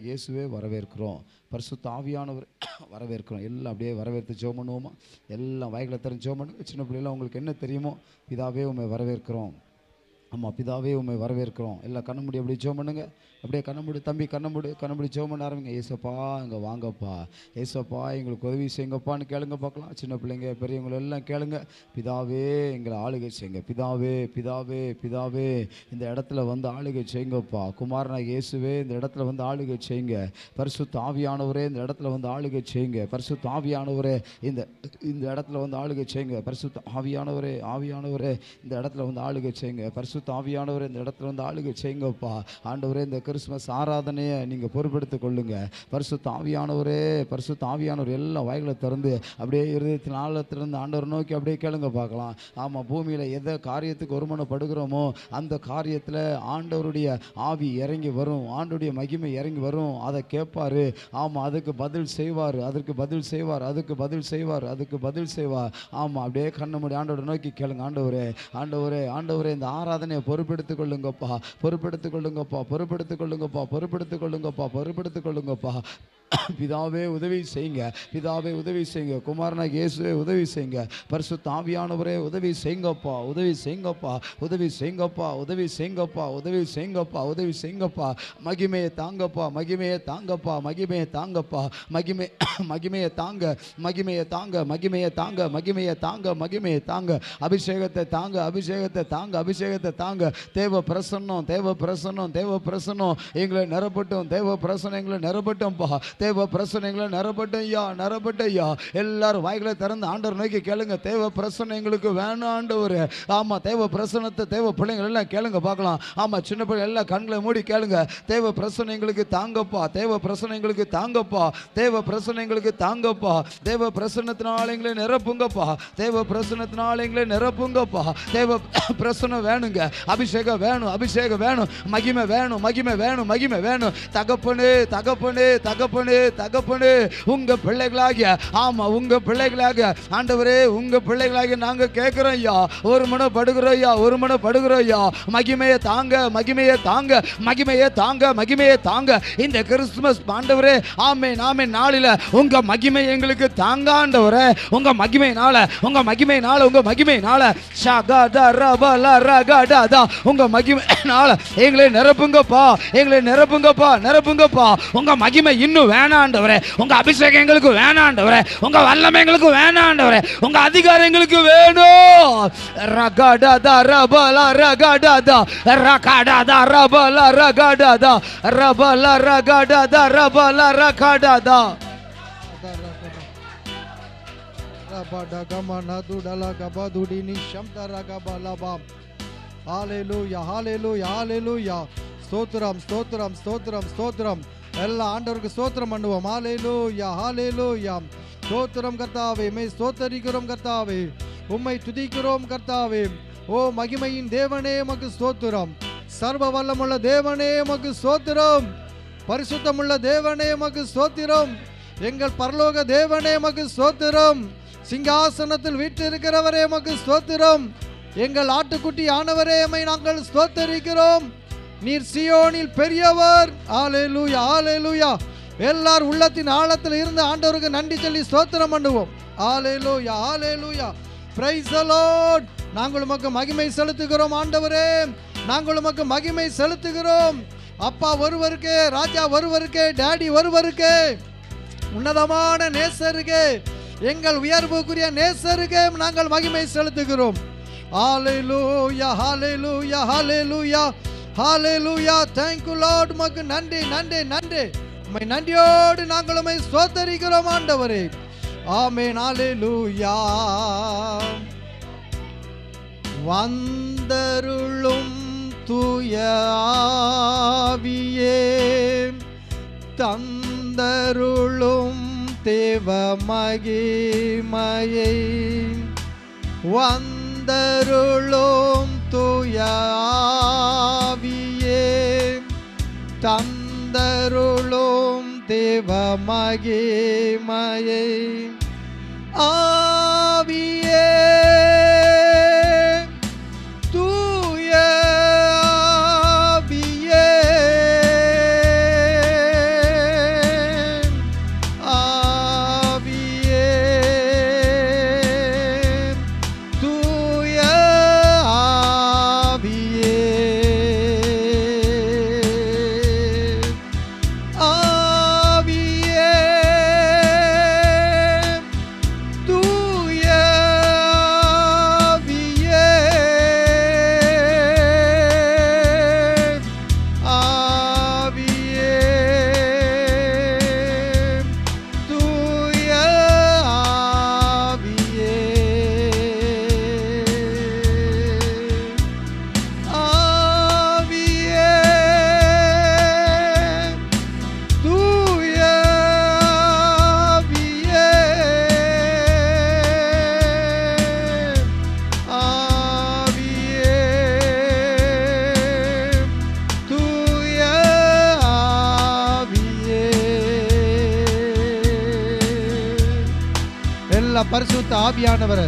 இயேசுவே வரவேற்கிறோம், பரிசுத்த ஆவியானவர் வரவேற்கிறோம். எல்லாம் அப்படியே வரவேற்று ஜெபம் பண்ணுவோமா? எல்லாம் வாய்களை திறந்து ஜெபம் பண்ணுங்க. சின்ன பிள்ளைலாம் உங்களுக்கு என்ன தெரியுமோ, பிதாவே உம்மை வரவேற்கிறோம். ஆமாம், பிதாவே உம்மை வரவேற்கிறோம். எல்லாம் கண்ண மூடி அப்படியே ஜெபம் பண்ணுங்க. அப்படியே கண்ண மூடி தம்பி, கண்ண மூடி ஜெபம் பண்ண ஆரம்பிங்க. ஏசப்பா இங்கே வாங்கப்பா, ஏசப்பா எங்களுக்கு உதவி செய்யுங்கப்பான்னு கேளுங்க பார்க்கலாம். சின்ன பிள்ளைங்க பெரியவங்களை எல்லாம் கேளுங்க. பிதாவே எங்களை ஆளுகை செய்யுங்க, பிதாவே பிதாவே பிதாவே இந்த இடத்துல வந்து ஆளுகை செய்யுங்கப்பா. குமாரனாக இயேசுவே இந்த இடத்துல வந்து ஆளுகை செய்யுங்க. பரிசுத்த ஆவியானவரே இந்த இடத்துல வந்து ஆளுகை செய்யுங்க. பரிசுத்த ஆவியானவரே இந்த இடத்துல வந்து ஆளுகை செய்யுங்க. பரிசுத்த ஆவியானவரே இந்த இடத்துல வந்து ஆளுகை செய்யுங்க. பரிசுத்த ஆவியானவரே இந்த இடத்துல வந்து ஆளுகை செய்யுங்கப்பா. ஆண்டவரே இந்த கிறிஸ்துமஸ் ஆராதனையை நீங்கள் பொறுப்பெடுத்துக் கொள்ளுங்க. பரிசுத்த ஆவியானவர் எல்லாம் வாய்களை திறந்து அப்படியே இருதயத்தின் ஆழத்திலிருந்து ஆண்டவர் நோக்கி அப்படியே கேளுங்க பார்க்கலாம். ஆமாம், பூமியில் எதை காரியத்துக்கு ஒருமனப்படுகிறோமோ அந்த காரியத்தில் ஆண்டவருடைய ஆவி இறங்கி வரும், ஆண்டவருடைய மகிமை இறங்கி வரும். அதை கேட்பாரு. ஆமாம், அதுக்கு பதில் செய்வார். ஆமாம், அப்படியே கண்ண மூடி ஆண்டவரை நோக்கி கேளுங்க. ஆண்டவரே இந்த ஆராதனையை பொறுப்பெடுத்துக் கொள்ளுங்கப்பா. பிதாவே உதவி செய்யுங்க, குமாரனாக இயேசுவே உதவி செய்யுங்க. பரிசுத்த ஆவியானவரே உதவி செய்யுங்கப்பா. மகிமையை தாங்க. அபிஷேகத்தை தாங்க. தேவ பிரசன்னம் எங்களை நிரப்பட்டும். தேவ பிரசன்னம் எங்களை நிரப்பட்டும் ஐயா. எல்லாரும் வாய்களை திறந்து ஆண்டவர் நோக்கி கேளுங்க. தேவ பிரசன்னம் எங்களுக்கு வேணும் ஆண்டவரே. ஆமா, தேவ பிரசன்னத்தை தேவ பிள்ளைங்கள் எல்லாம் கேளுங்க பார்க்கலாம். ஆமா, சின்ன பிள்ளை எல்லாம் கண்களை மூடி கேளுங்க. தேவ பிரசன்னம் எங்களுக்கு தாங்கப்பா. தேவ பிரசன்னத்தினால எங்களை நிரப்புங்கப்பா. தேவ பிரசன்னம் வேணுங்க. அபிஷேகம் வேணும். மகிமை வேணும். தகப்பனே உங்க பிள்ளைகளாகிய ஆண்டவரே, உங்க பிள்ளைகளாகிய நாங்க கேட்கிறோம் ஐயா, ஒருமனப்படுகிறோம் ஐயா. மகிமையை தாங்க. இந்த கிறிஸ்துமஸ் ஆண்டவரே, ஆமென் நாளில உங்க மகிமை எங்களுக்கு தாங்க ஆண்டவரே. உங்க மகிமையினால உங்க மகிமையினால எங்களை நிரப்புங்கப்பா. உங்க மகிமை இன்னும் வேணாண்டவரே. உங்க அபிஷேகம் எங்களுக்கு வேணாண்டவரே. உங்க வல்லமை எங்களுக்கு வேணாண்டவரே. உங்க அதிகாரம் எங்களுக்கு வேணும். ஸ்தோத்திரம். எல்லா ஆண்டவருக்கு ஸ்தோத்திரம் பண்ணுவோம். ஹல்லேலூயா. ஸ்தோத்திரம் கர்த்தாவே, மை ஸ்தோத்தரிக்கிறோம் கர்த்தாவே, உம்மை துதிக்கிறோம் கர்த்தாவே. ஓ மகிமையின் தேவனே உமக்கு ஸ்தோத்திரம். சர்வ வல்லமுள்ள தேவனே உமக்கு ஸ்தோத்திரம். பரிசுத்தமுள்ள தேவனே உமக்கு ஸ்தோத்திரம். எங்கள் பரலோக தேவனே உமக்கு ஸ்தோத்திரம். சிங்காசனத்தில் வீற்றிருக்கிறவரே உமக்கு ஸ்தோத்திரம். எங்கள் ஆட்டுக்குட்டி ஆனவரே உம்மை நாங்கள் ஸ்தோத்தரிக்கிறோம். நீர் சீயோனில் பெரியவர். ஹல்லேலூயா. எல்லார் உள்ளத்தின் ஆழத்தில் இருந்து ஆண்டவருக்கு நன்றி சொல்லி ஸ்தோத்திரம் பண்ணுவோம். ஹல்லேலூயா. Praise the lord. நாங்கள் உமக்கு மகிமை செலுத்துகிறோம் ஆண்டவரே. அப்பா ஒருவருக்கே, ராஜா ஒருவருக்கே, டாடி ஒருவருக்கே, உன்னதமான நேசருக்கே, எங்கள் உயர்வுக்குரிய நேசருக்கே நாங்கள் மகிமை செலுத்துகிறோம். ஹல்லேலூயா. Thank you Lord. உமக்கு நன்றி. உம்மை நன்றியோடு நாங்கள் உம்மை ஸ்தோத்தரிக்கிறோம் ஆண்டவரே. ஆமென். ஹல்லேலூயா. வந்தருளும் தூய ஆவியே, தந்தருளும் தேவ மகிமையை, வந்தருளும் தூய ஆவியே, தந்தருளும் தேவ மகிமையை. ஆவியே, தூய ஆவியே, நல்லா பரிசுத்த ஆவியானவர்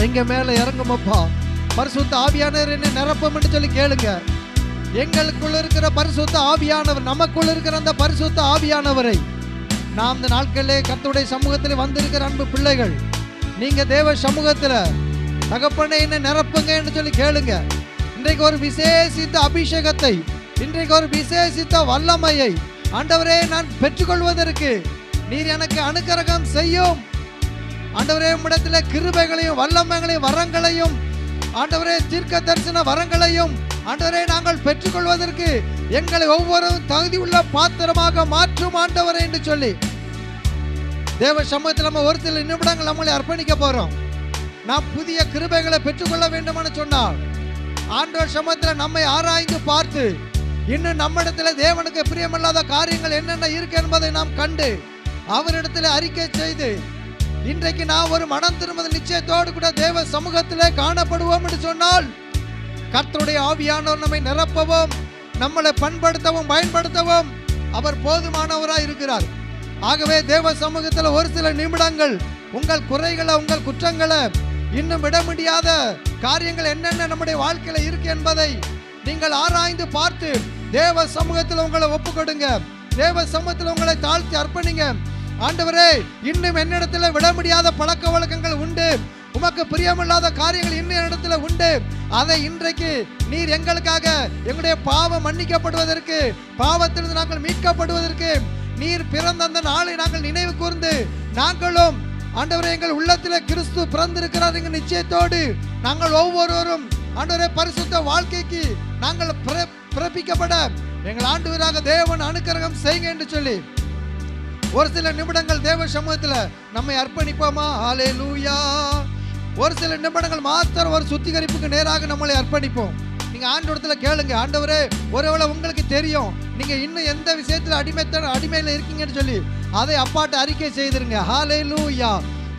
எங்க மேல இறங்குமப்பா. பரிசுத்த ஆவியானவர் என்ன நிரப்பம் என்று சொல்லி கேளுங்க. எங்களுக்குள்ள இருக்கிற பரிசுத்த ஆவியானவர், நமக்குள்ள இருக்கிற அந்த பரிசுத்த ஆவியானவரை நாம் இந்த நாட்களிலே கர்த்தருடைய சமூகத்தில் வந்திருக்கிற அன்பு பிள்ளைகள், நீங்க தேவ சமூகத்துல தகப்பனே என்ன நிரப்புங்க என்று சொல்லி கேளுங்க. இன்றைக்கு ஒரு விசேஷித்த அபிஷேகத்தை, இன்றைக்கு ஒரு விசேஷித்த வல்லமையை ஆண்டவரே நான் பெற்றுக்கொள்வதற்கு நீர் எனக்கு அனுக்கிரகம் செய்யும். ஆண்டவரே உம்மிடத்தில் கிருபைகளையும் வல்லமைகளையும் வரங்களையும் ஆண்டவரே தீர்க்க தரிசன வரங்களையும் ஆண்டவரே நாங்கள் பெற்றுக்கொள்வதற்கு எங்களை ஒவ்வொரு தகுதி உள்ள பாத்திரமாக மாற்றும் ஆண்டவரே என்று சொல்லி தேவ சமூகத்தில் நம்ம ஒரு சில நிமிடங்கள் நம்மளை அர்ப்பணிக்க போறோம். நாம் புதிய கிருபைகளை பெற்றுக்கொள்ள வேண்டும் என்று சொன்னால் ஆண்டவர் சமூகத்தில் நம்மை ஆராய்ந்து பார்த்து இன்னும் நம்மிடத்தில் தேவனுக்கு பிரியமில்லாத காரியங்கள் என்னென்ன இருக்கு என்பதை நாம் கண்டு அவரிடத்தில் அறிக்கை செய்து இன்றைக்கு நாம் ஒரு மனம் திரும்புதல் நிச்சயத்தோடு கூட தேவ சமூகத்திலே காணப்படுவோம் என்று சொன்னால் கர்த்தருடைய ஆவியானவர் நம்மை நிரப்பவும் நம்மளை பண்படுத்தவும் பயன்படுத்தவும் அவர் போதுமானவராய் இருக்கிறார். ஆகவே தேவ சமூகத்தில் ஒரு சில நிமிடங்கள் உங்கள் குறைகளை, உங்கள் குற்றங்களை, இன்னும் விட முடியாத காரியங்கள் என்னென்ன நம்முடைய வாழ்க்கையில இருக்கு என்பதை நீங்கள் ஆராய்ந்து பார்த்து தேவ சமூகத்தில் உங்களை ஒப்பு கொடுங்க. தேவ சமூகத்தில் உங்களை தாழ்த்தி அர்ப்பணிங்க. ஆண்டவரே, இன்னும் என்னிடத்துல விட முடியாத பழக்க வழக்கங்கள் உண்டு, உமக்கு பிரியமில்லாத காரியங்கள் இன்னும் இடத்துல உண்டு. அதை இன்றைக்கு நீர் எங்களுக்காக எங்களுடைய பாவம் மன்னிக்கப்படுவதற்கு, பாவத்திலிருந்து நாங்கள் மீட்கப்படுவதற்கு நீர் பிறந்த அந்த நாளை நாங்கள் நினைவு கூர்ந்து நாங்களும் ஆண்டவரே எங்கள் உள்ளத்தில் கிறிஸ்து பிறந்திருக்கிறார் எங்கள் நிச்சயத்தோடு நாங்கள் ஒவ்வொருவரும் ஆண்டவரே பரிசுத்த வாழ்க்கைக்கு நாங்கள் பிறப்பிக்கப்பட எங்கள் ஆண்டவராக தேவன் அனுக்கிரகம் செய்யுங்க என்று சொல்லி ஒரு சில நிமிடங்கள் தேவ சமூகத்தில் நம்மை அர்ப்பணிப்போமா? ஹல்லேலூயா. ஒரு சில நிமிடங்கள் மாத்திரம் ஒரு சுத்திகரிப்புக்கு நேராக நம்மளை அர்ப்பணிப்போம். நீங்க ஆண்டவரத்துல கேளுங்க, ஆண்டவரே ஒருவேளை உங்களுக்கு தெரியும் நீங்க இன்னும் எந்த விஷயத்துல அடிமையில இருக்கீங்கன்னு சொல்லி அதை அப்பாட்ட அறிக்கை செய்திருங்க. ஹல்லேலூயா.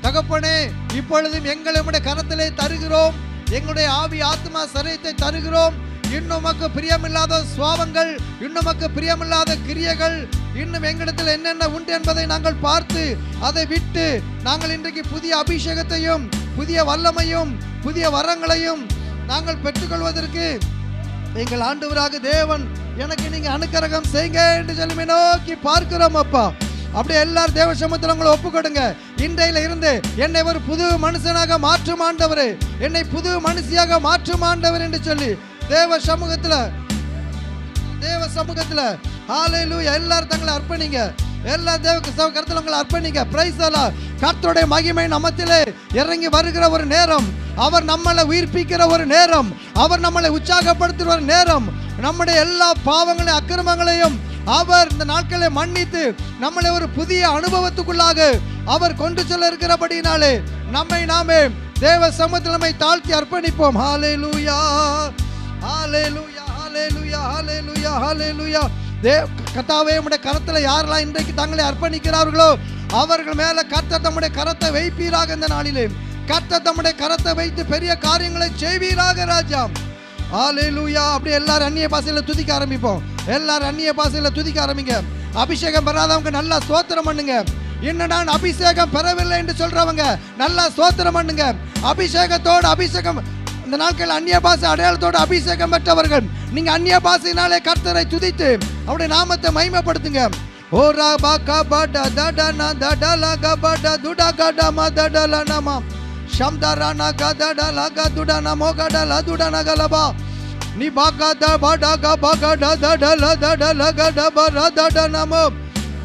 தகப்பனே, இப்பொழுதும் எங்களுடைய கரத்திலே தருகிறோம், எங்களுடைய ஆவி ஆத்மா சரீரத்தை தருகிறோம். இன்னும் உமக்கு பிரியமில்லாத சுவாபங்கள், இன்னும் உமக்கு பிரியமில்லாத கிரியைகள் இன்னும் எங்களிடத்தில் என்னென்ன உண்டு என்பதை நாங்கள் பார்த்து அதை விட்டு நாங்கள் இன்றைக்கு புதிய அபிஷேகத்தையும் புதிய வல்லமையும் புதிய வரங்களையும் நாங்கள் பெற்றுக்கொள்வதற்கு எங்கள் ஆண்டவராக தேவன் எனக்கு நீங்க அனுக்கிரகம் செய்யுங்க என்று சொல்லி நோக்கி பார்க்கிறோம் அப்பா. அப்படியே எல்லாரும் தேவ சமூகத்தில் உங்களை ஒப்புக்கொடுங்க. இன்றையில இருந்து என்னை ஒரு புது மனுஷனாக மாற்றும் ஆண்டவரே, என்னை புது மனுஷியாக மாற்றும் ஆண்டவர் என்று சொல்லி தேவ சமூகத்துல ஹல்லேலூயா எல்லாரும் தங்களை அர்ப்பணிங்க. எல்லா தேவ கருத்துல உங்களை அர்ப்பணிங்க. Price the Lord. கர்த்தருடைய மகிமை நமத்திலே இறங்கி வருகிற ஒரு நேரம், அவர் நம்மளை உயிர்ப்பிக்கிற ஒரு நேரம், அவர் நம்மளை உற்சாகப்படுத்துகிற ஒரு நேரம், நம்முடைய எல்லா பாவங்களையும் அக்கிரமங்களையும் அவர் இந்த நாட்களை மன்னித்து நம்மளை ஒரு புதிய அனுபவத்துக்குள்ளாக அவர் கொண்டு செல்ல இருக்கிறபடினாலே நம்மை நாமே தேவ சமூகத்தில் நம்மை தாழ்த்தி அர்ப்பணிப்போம். ஹல்லேலூயா, ஹல்லேலூயா, ஹல்லேலூயா, ஹல்லேலூயா, ஹல்லேலூயா. கர்த்தாவே, உம்முடைய கரத்துல யாரெல்லாம் இன்றைக்கு தங்களை அர்ப்பணிக்கிறார்களோ அவர்கள் மேல கர்த்தர் தம்முடைய கரத்தை வைப்பீராக. இந்த நாளிலே கர்த்தர் தம்முடைய கரத்தை வைத்து பெரிய காரியங்களை செய்வீராக ராஜா. ஹல்லேலூயா. அப்படியே எல்லாரும் அந்நிய பாஷையில துதிக்க ஆரம்பிப்போம். எல்லாரும் அந்நிய பாஷையில துதிக்க ஆரம்பிங்க. அபிஷேகம் பெறாதவங்க நல்லா ஸ்தோத்திரம் பண்ணுங்க. இன்னும் நான் அபிஷேகம் பெறவில்லை என்று சொல்றவங்க நல்லா ஸ்தோத்திரம் பண்ணுங்க. அபிஷேகத்தோடு அபிஷேகம் இந்த நாட்கள் அந்நிய பாஷை அடையாளத்தோடு அபிஷேகம் பெற்றவர்கள் நீங்க அந்நிய பாஷையினாலே கர்த்தரை துதித்து அவருடைய நாமத்தை மகிமைப்படுத்துங்க. ஓ ராபா கபட தடனா தடலா கபட துடா கடமா தடலா நம ஷம்தரானா கதடலா கதுடனா மோகடலா துடனா கலபா நீ பாகத படக பகட தடலா தடலா கடபர தடனமோ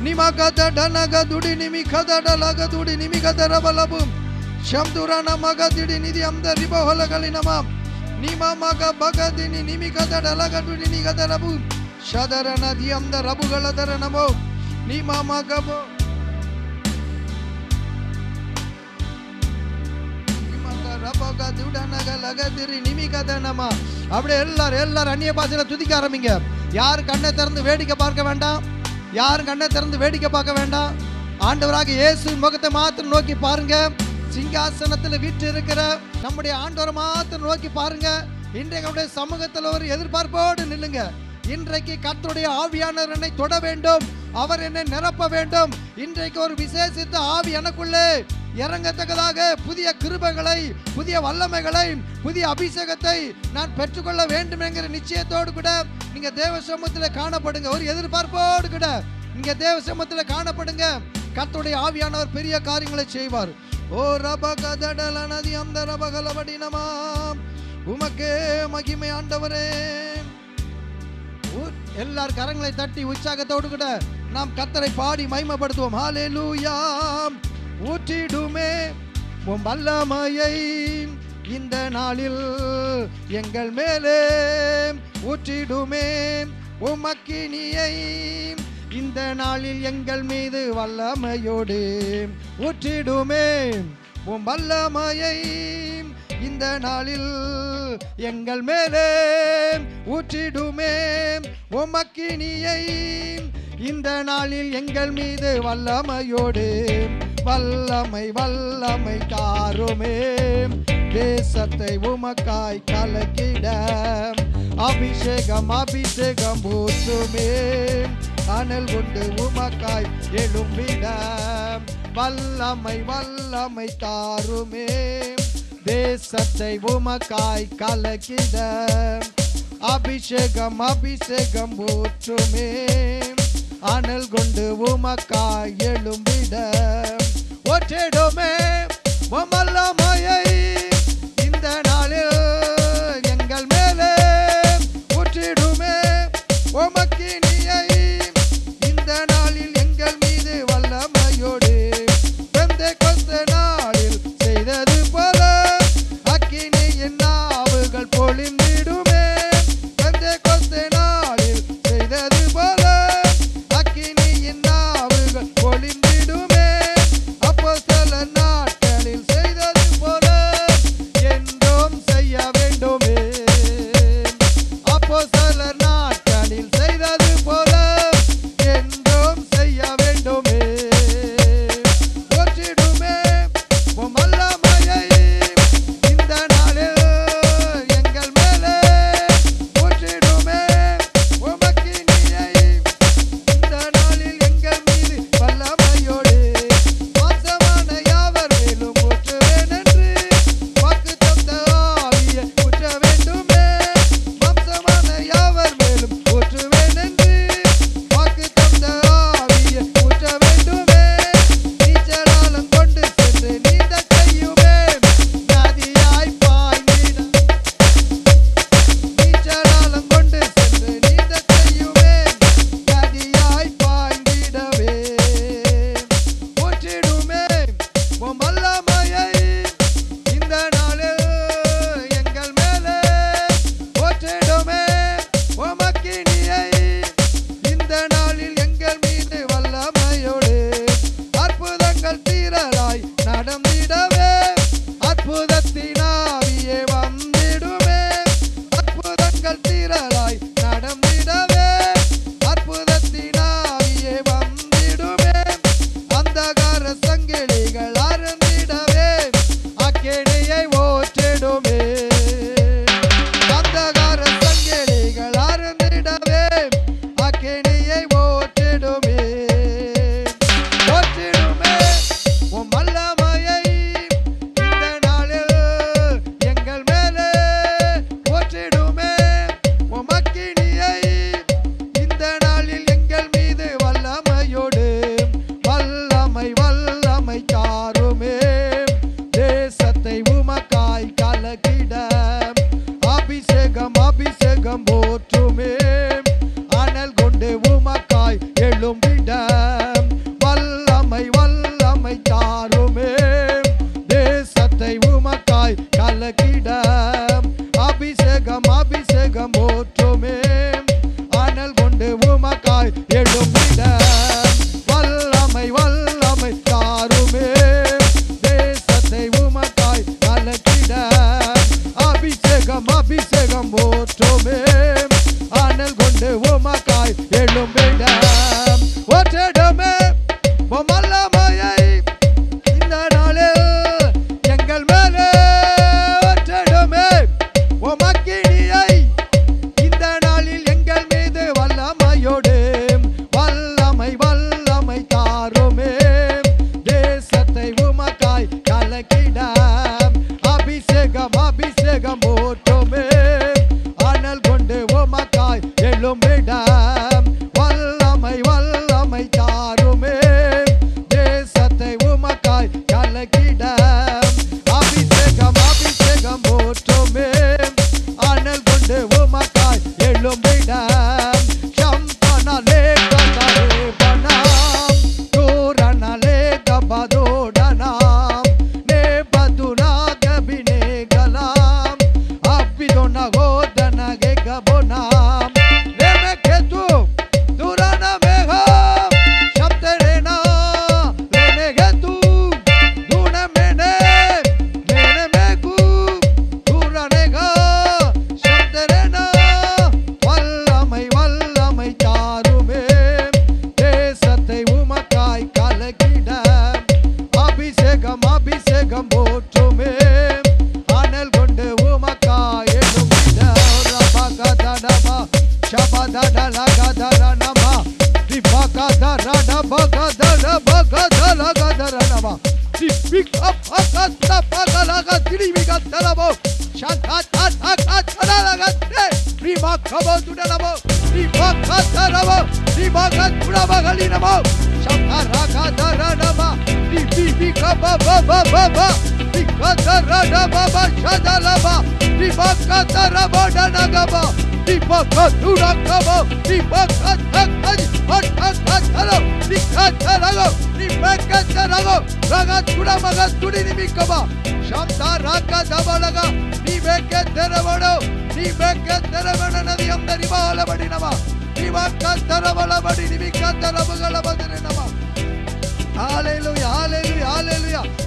நீ மகத டனக துடி நிமி கதடலா கதுடி நிமி கதரபலபு ஷம்துரானா மகதிடி நிதி அம்த ரிபஹலகலினமா நீமா மக பகதினி நிமி கதடலா கதுடி நி கதரபு ஷதரனா தி அம்த ரபுகளதரனமோ நீமா மகபோ அப்படியே எல்லாரும் அந்நிய பாஷையில துதிக்க ஆரம்பிங்க. யாரும் கண்ணை திறந்து வேடிக்கை பார்க்க வேண்டாம், யாரும் கண்ணை திறந்து வேடிக்கை பார்க்க வேண்டாம். ஆண்டவராக இயேசு முகத்தை மாத்திரம் நோக்கி பாருங்க. சிங்காசனத்தில் வீட்டு இருக்கிற நம்முடைய ஆண்டவரை மாத்திரம் நோக்கி பாருங்க. இன்றைக்கு நம்முடைய சமூகத்தில் ஒரு எதிர்பார்ப்போடு நில்லுங்க. இன்றைக்கு கர்த்தருடைய ஆவியானவர் என்னை தொட வேண்டும், அவர் என்னை நிரப்ப வேண்டும். இன்றைக்கு ஒரு விசேஷித்த ஆவி எனக்குள்ளே இறங்கத்தக்கதாக புதிய கிருபைகளை, புதிய வல்லமைகளை, புதிய அபிஷேகத்தை நான் பெற்றுக்கொள்ள வேண்டும் என்கிற நிச்சயத்தோடு கூட நீங்க தேவ சமூகத்தில் காணப்படுங்க. ஒரு எதிர்பார்ப்போடு கூட நீங்க தேவ சமூகத்தில் காணப்படுங்க. கர்த்தருடைய ஆவியானவர் பெரிய காரியங்களை செய்வார். ஓ ரபகதடல நதி அந்த ரபகலபடினமா உமக்கே மகிமை ஆண்டவரே. எல்லார் கரங்களை தட்டி உற்சாகத்தோடு கூட நாம் கர்த்தரை பாடி மகிமைப்படுத்துவோம். ஹல்லேலூயா. ஊற்றிடுமே உம் வல்லமையை இந்த நாளில் எங்கள் மேலே, ஊற்றிடுமே உம் அக்கினியை இந்த நாளில் எங்கள் மீது வல்லமையோடு, ஊற்றிடுமே உம் வல்லமையை இந்த நாளில் எங்கள் மேலே, ஊற்றிடுமே உம் அக்கினியை இந்த நாளில் எங்கள் மீது வல்லமையோடு, வல்லமை வல்லமை தாருமே. தேசத்தை உமக்காய் கலக்கிட அபிஷேகம் அபிஷேகம் ஊற்றுமே. அனல் கொண்டு உமக்காய் எழும்பிட வல்லமை வல்லமை தாருமே. தேசத்தை உமக்காய் கலக்கிட அபிஷேகம் அபிஷேகம் ஊற்றுமே. அனல் கொண்டு உமக்காய் எழும்பிட ஒற்றிடுமே உம் வல்லமையை இந்த நாளில் எங்கள் மேலே, ஊற்றிடுமே உம் அக்கினியை இந்த நாளில் எங்கள் மீது வல்லமையோடு. பெந்தெகோஸ்தே நாளில் செய்தது போல அக்கினியின் நாவுகள் பொழிந்திடுமே. பெந்தெகோஸ்தே நாளில் செய்தது போல அக்கினியின் நாவுகள் பொழிந்திடுமே. அப்போஸ்தலர் நாட்களில் செய்தது போல என்றும் செய்ய வேண்டுமே. அப்போஸ்தலர் நாட்களில் செய்தது போல என்றும் செய்ய வேண்டுமே. ஊற்றிடுமே உம் வல்லமையை இந்த நாளில் எங்கள் மேலே, ஊற்றிடுமே உம் அக்கினியை இந்த நாளில் எங்கள் மீது வல்லமையோடு. மாம்சமான யாவர் மேலும் ஊற்றுவேன் என்று வாக்குத்தத்த ஆவியை ஊற்ற வேண்டுமே. மாம்சமான யாவர் மேலும் ஊற்றுவேன் என்று வாக்குத்தத்த ஆவியை ஊற்ற வேண்டுமே. நீச்சலாலம் கொண்டு சென்று நீந்த செய்யுமே. நதியாய் பாய்ந்திட நீச்சலாலம் கொண்டு சென்று நீந்த செய்யுமே. நதியாய் பாய்ந்திடவே ஊற்றிடுமே உம் வல்லமையை இந்த நாளில் எங்கள் மேலே, ஊற்றிடுமே உம் அக்கினியை இந்த நாளில் எங்கள் மீது வல்லமையோடு. அற்புதங்கள் தீரலாய் நடந்திடவே அற்புதத்தின் ஆவியே வந்திடுமே. அற்புதங்கள் தீரலாய் நடந்திடவே அற்புதத்தின் ஆவியே வந்திடுமே. அந்தகார சங்கிலிகள் அறுந்திடவே அக்கினியை ஊற்றிடுமே. அந்தகார சங்கிலிகள் அறுந்திடவே அக்கினியை ஊற்றிடுமே. ஊற்றிடுமே உம் வல்லமையை இந்த நாளில் எங்கள் மேலே, ஊற்றிடுமே உம் அக்கினியை இந்த நாளில் எங்கள் மீது வல்லமையோடு. வல்லமை வல்லமை தாருமே. தேசத்தை உமக்காய் கலக்கிட அபிஷேகம் அபிஷேகம் ஊற்றுமே. அனல் கொண்டு உமக்காய் எழும்பிட வல்லமை வல்லமை தாருமே. தேசத்தை உமக்காய் கலக்கிட அபிஷேகம் அபிஷேகம் ஊற்றுமே. அனல் கொண்டு உமக்காய் எழும்பிட வல்லமை வல்லமை தாருமே. தேசத்தை உமக்காய் கலக்கிட அபிஷேகம் அபிஷேகம் ஊற்றுமே. அனல் கொண்டு உமக்காய் எழும்பிட ஊற்றிடுமே உம் வல்லமையை இந்த நாளில் எங்கள் மேலே, ஊற்றிடுமே உம் அக்கினியை இந்த நாளில் எங்கள் மீது வல்லமையோடு. வல்லமை வல்லமை தாருமே. தேசத்தை உமக்காய்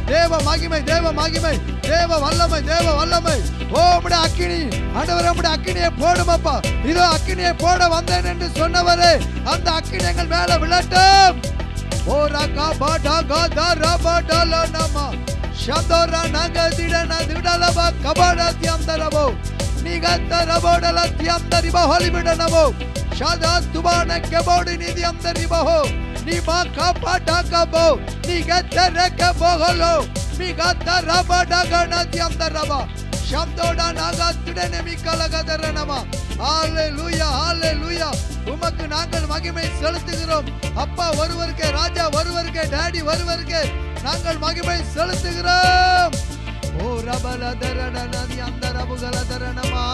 தேவ மகிமை தேவ மகிமை தேவ வல்லமை தேவ வல்லமை. ஓ உம்முடைய அக்கினி ஆண்டவரே, உம்முடைய அக்கினியை போடும் அப்பா. இதோ அக்கினியை போட வந்தேன் என்று சொன்னவரே, அந்த அக்கினி எங்கள் மேல விழட்டும். ஓ ரகா பாடா காதா ரபாடா லனமா ஷதோரா நகதிடன திடலபா கபாடத்தி அந்தரபோ நிகந்தரபோடலத்தி அந்தரிபோ ஹலிபிடனபோ ஷதா துபான கபோடி நிதி அந்தரிபோ நிமா கபாடா கபோ நிகந்தர கபோஹலோ நிகந்தரபடா கணதி அந்தரபா ஷம்தோடா நகதிடன மிக்கலகதரனமா. ஹalleluya ஹalleluya. உமக்கு நாங்கள் மகிமை செலுத்துகிறோம் அப்பா. ஒருவருக்கே ராஜா, ஒருவருக்கே டாடி, ஒருவருக்கே நாங்கள் மகிமை செலுத்துகிறோம். ஓ ரபலதரனதி அந்தரபுகலதரனமா.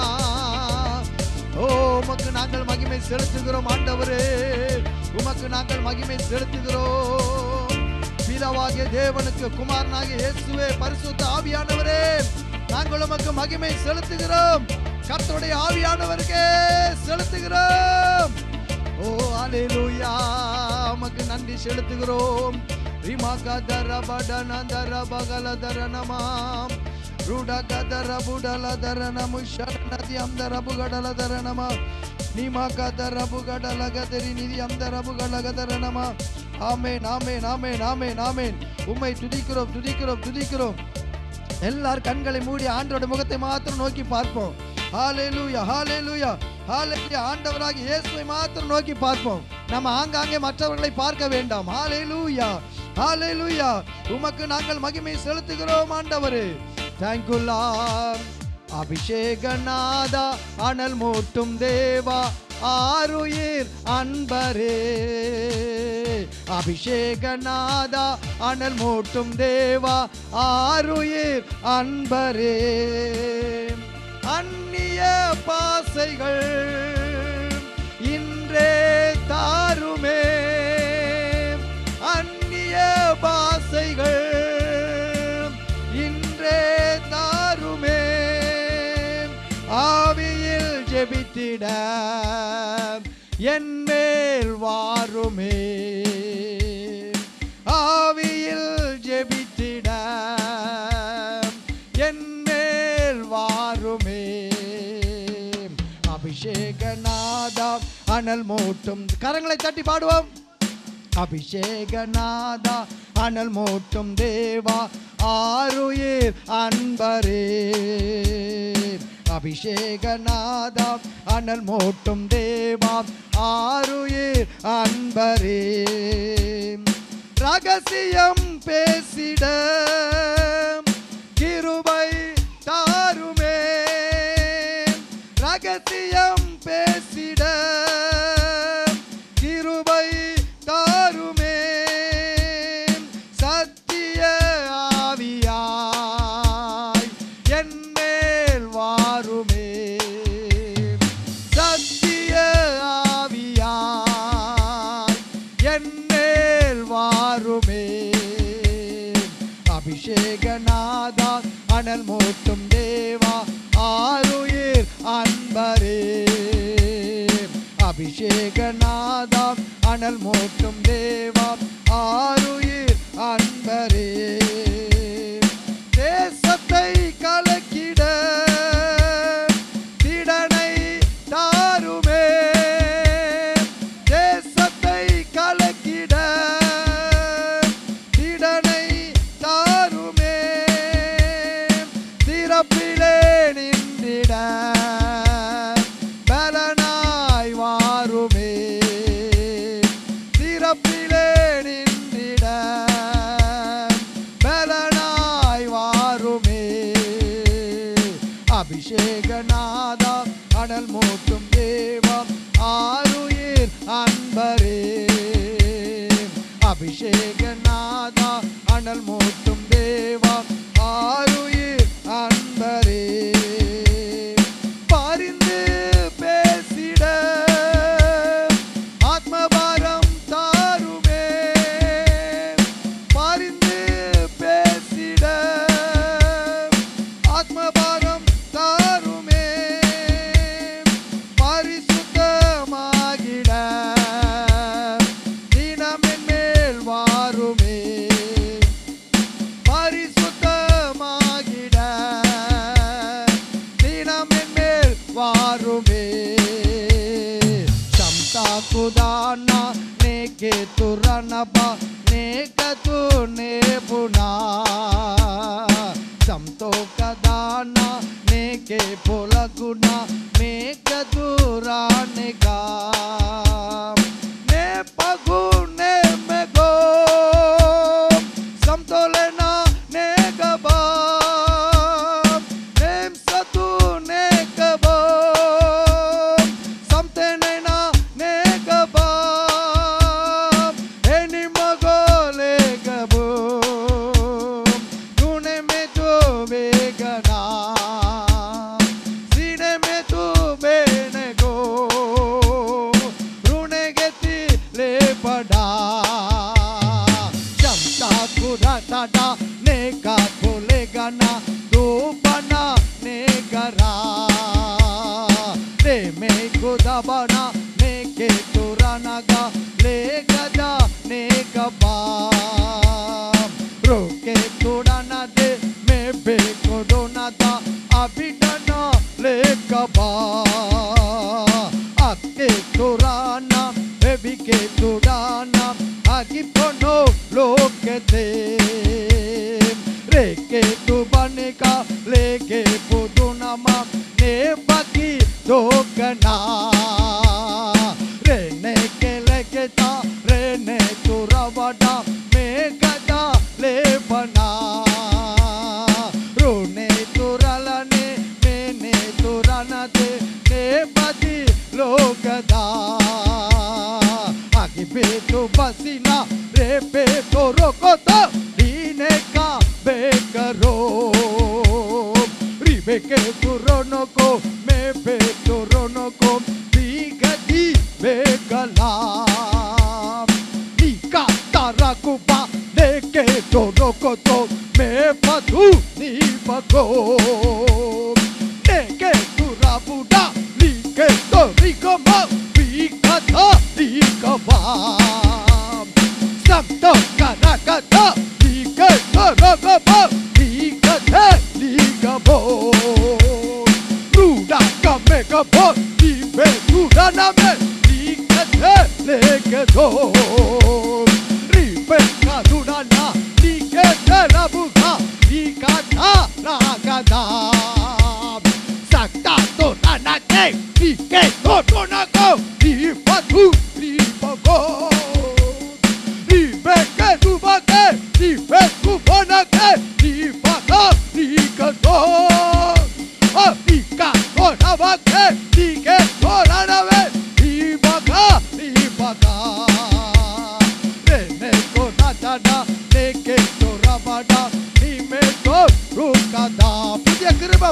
ஓ உமக்கு நாங்கள் மகிமை செலுத்துகிறோம் ஆண்டவரே, உமக்கு நாங்கள் மகிமை செலுத்துகிறோம். பிதாவாகிய தேவனுக்கு, குமாரனாகிய இயேசுவே, பரிசுத்த ஆவியானவரே, நாங்கள் உமக்கு மகிமை செலுத்துகிறோம். கர்த்தருடைய ஆவியானவருக்கே செலுத்துகிறோம். ஓ ஹalleluya. உமக்கு நன்றி செலுத்துகிறோம். ரிமகதரபடனதரபகலதரனமா ருடகதரபுடலதரனமுஷனதி அந்தரபுகடலதரனமா நிமகதரபுகடலகதரி நிதி அந்தரபுகலகதரனமா. ஆமென் ஆமென் ஆமென் ஆமென் ஆமென். உம்மை துதிக்கிறோம் துதிக்கிறோம் துதிக்கிறோம். எல்லார் கண்களை மூடி ஆண்டவருடைய முகத்தை மாத்திரம் நோக்கி பார்ப்போம். ஹalleluya ஹalleluya ஹalleluya. ஆண்டவராகிய இயேசுவை மாத்திரம் நோக்கி பார்ப்போம். நம்ம ஆங்காங்கே மற்றவர்களை பார்க்க வேண்டாம். ஹalleluya ஹalleluya. உமக்கு நாங்கள் மகிமை செலுத்துகிறோம் ஆண்டவரே. Thank you Lord. அபிஷேகநாதா, அனல் மூட்டும் தேவா, ஆருயிர் அன்பரே. அபிஷேகநாதா, அனல் மூட்டும் தேவா, ஆருயிர் அன்பரே. அந்நிய பாசைகள் இன்றே தாருமே, அந்நிய பாசைகள் இன்றே தாருமே. ஆவியில் ஜெபித்திட என் மேல் வாருமே, ஆவியில் ஜெபித்திட என் மேல் வாருமே. அபிஷேகநாதா, அனல் மூட்டும், கரங்களை தட்டி பாடுவோம். அபிஷேகநாதா, அனல் மூட்டும் தேவா, ஆருயிர் அன்பரே. அபிஷேகநாதா, அனல் மூட்டும் தேவா, ஆருயிர் அன்பரே. ரகசியம் பேசிட கிருபை தாருமே, ரகசியம் பேசிட கிருபை தாருமே. சத்திய ஆவியாய் என் மேல் வாருமே, சத்திய ஆவியாய் என் மேல் வாருமே. அபிஷேகநாதா, அனல் மூட்டும் தேவா, ஆருயிர் அன்பரே. அபிஷேகநாதா, அனல் மூட்டும் தேவா, ஆருயிர் அன்பரே. தேசத்தை கலக்கிட திடனை தாருமே, தேசத்தை கலக்கிட திடனை தாருமே. திறப்பிலே நின்றிட பலனாய் வாருமே, திறப்பிலே தோப்பிலே நின்றிட பலனாய் வாருமே. அபிஷேகநாதா அனல் மூட்டும் தேவம் ஆருயிர் அன்பரே. அபிஷேகநாதா அனல் மூட்டும் தேவம் ஆருயிர் அன்பரே. பரிந்து பேசிட ஆத்மபாரம் தாருமே. பரிந்து பேசிட ஆத்மபாரம் தாருமே. பரிசுத்தமாகிட தினமென் மேல் வாருமே. பரிசுத்தமாகிட தினமென் மேல் வாருமே. சம்தாக்குதானா நேகே துரணபா நேகது நேபுனா. சம்தோகதானா நேகே பொலகுனா மேகதுரானேகா. నే పగు నే మెగో సమతోలనా నే గబా. నేమ్ సతు నే గబా సమతేనైనా నే గబా. ఎని మగోలే గబో తునే మే తో బేగనా. సినే మే తో బేనెగో pada jamta kuratata neka kolegana dubana negara. De me kudabana neke turanaga legada negaba. roke turana de me be kodonada abidana legaba. akke turana Ebike tudana agipono lokete. Reke tubanika leke pudunama nebaki dokana. Rene keleketa rene turavada megada lebana. Rune turalane mene turanate nebadi lokada. Beto basina repeto rokoto dineka bekaro. Ribeke turonoko me beto ronoko bigadi bekala. Nika tarakuba deke torokoto me patu ni pako. Deke turabuda like torikomo bigata dikava. Samto karakata like torokabo bigata dikabo. Ruda kamekabo dibe turaname dikate lekedo. Ripe kadurana dikete labuka dikata lagada. Sakta to nanake diketo tonako dipatu dipago. Dibeke dubake dipeku bonake dipaka dikato. Dika tonabake diketo ranave dipaka dipaka. Rene konatana neke torabada nimeto rukada. Pudia kiriba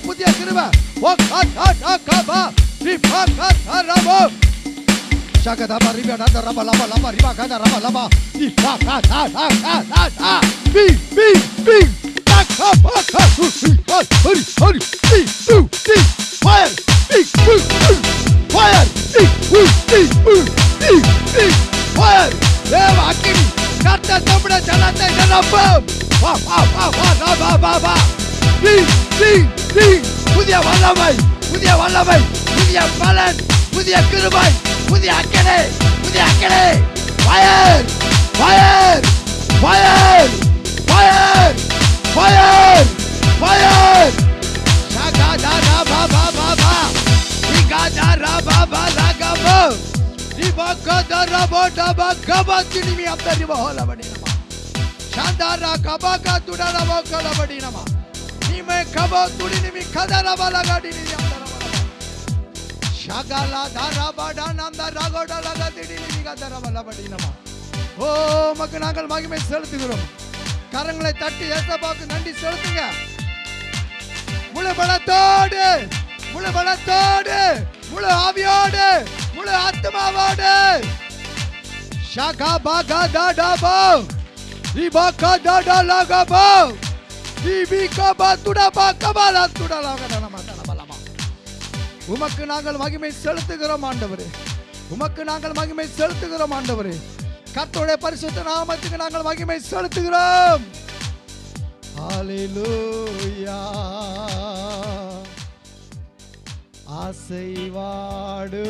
wakata nakaba dipaka tarabo. Shakata bariba nada raba laba laba riba kada raba laba dipaka ta bi nakabaka hurry fire fire fire देव आकिनी करते तुमने चलाते जनपा वा புதிய வல்லமை புதிய பலன் புதிய கிருபை புதிய அக்கினி fire shaka da ra ba Ribakadara bodaba gabatini mi amdari bahola badinama. Shandara kabaka tudara bakala badinama. Nime kabo tudini mi kadara balagadini amdara balaba. Shagala dara badananda ragoda lagadini mi kadara balabadinama. Oh மகனாங்கள் மகிமை செலுத்துகிறோம். கரங்களை தட்டி இயேசுவுக்கு நன்றி செலுத்துங்க. முழு பலத்தோடு, முழு பலத்தோடு, முழு ஆவியோடு, முழு ஆத்மாவோடு. ஷகபக தடபோ ரிபக தடலகபோ ரிபிகப துடப கபல துடலகனம தலபலமா. உமக்கு நாங்கள் மகிமை செலுத்துகிறோம் ஆண்டவரே. உமக்கு நாங்கள் மகிமை செலுத்துகிறோம் ஆண்டவரே. கர்த்தருடைய பரிசுத்த நாமத்துக்கு நாங்கள் மகிமை செலுத்துகிறோம். ஹalleluya. ஆசைவாடு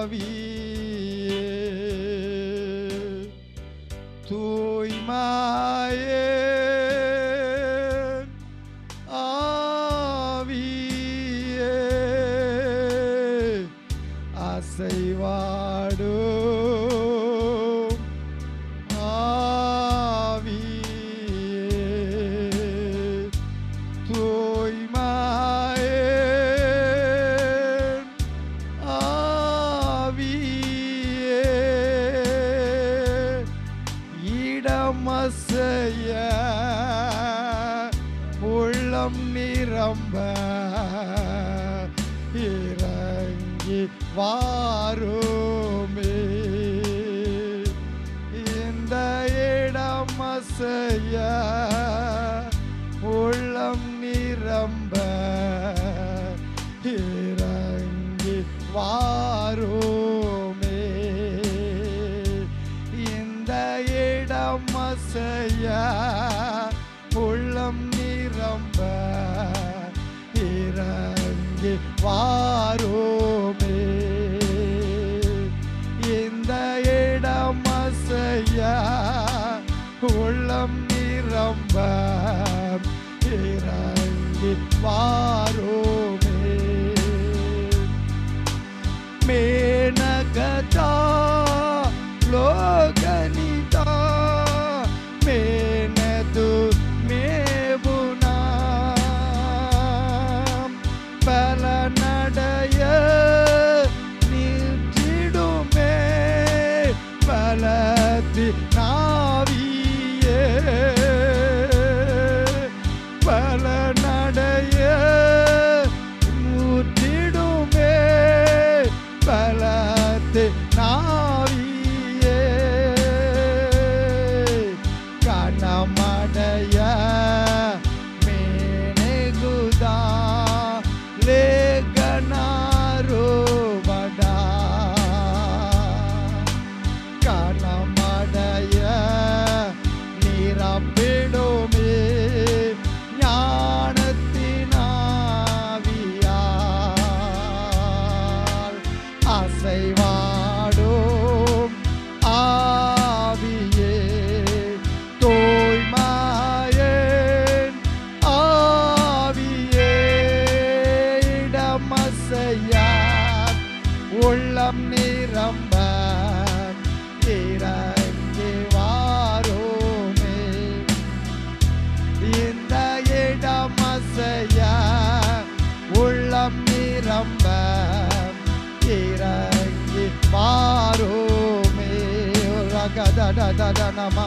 ஆவியே தூய்மையே ஆசைவாடும் ஆவியே தூய்மையே ஆவியே இடமசைய உள்ளம் நிரம்ப இறங்கி வாருமே. இந்த இடம் அசைய உள்ளம் நிரம்ப இறங்கி வாருமே. இந்த இடம் அசைய உள்ளம் நிரம்ப இறங்கி வாருமே. இந்த இடம் அசைய உள்ளம் நிரம்ப இறங்கி வாருமே. மேனகதா லோகனிதா மேனது மேபுனா பலனடைய நின்றிடுமே பலதி நாவியே பலனடைய நூற்றிடுமே பலதி நாவியே கணமடைய மேனகுதா லேகனாரோபடா கணமடைய நிரம்பிடுமே ஞானத்தினாவியால் அசைவாடும் ஆவியே தூய்மையேன் ஆவியே இடமசையா உள்ளம் நிரம்ப இறங்கி வாருமே. இந்த இடமசையா உள்ளம் நிரம்ப இறங்கி வாருமே. ரகதடதடனம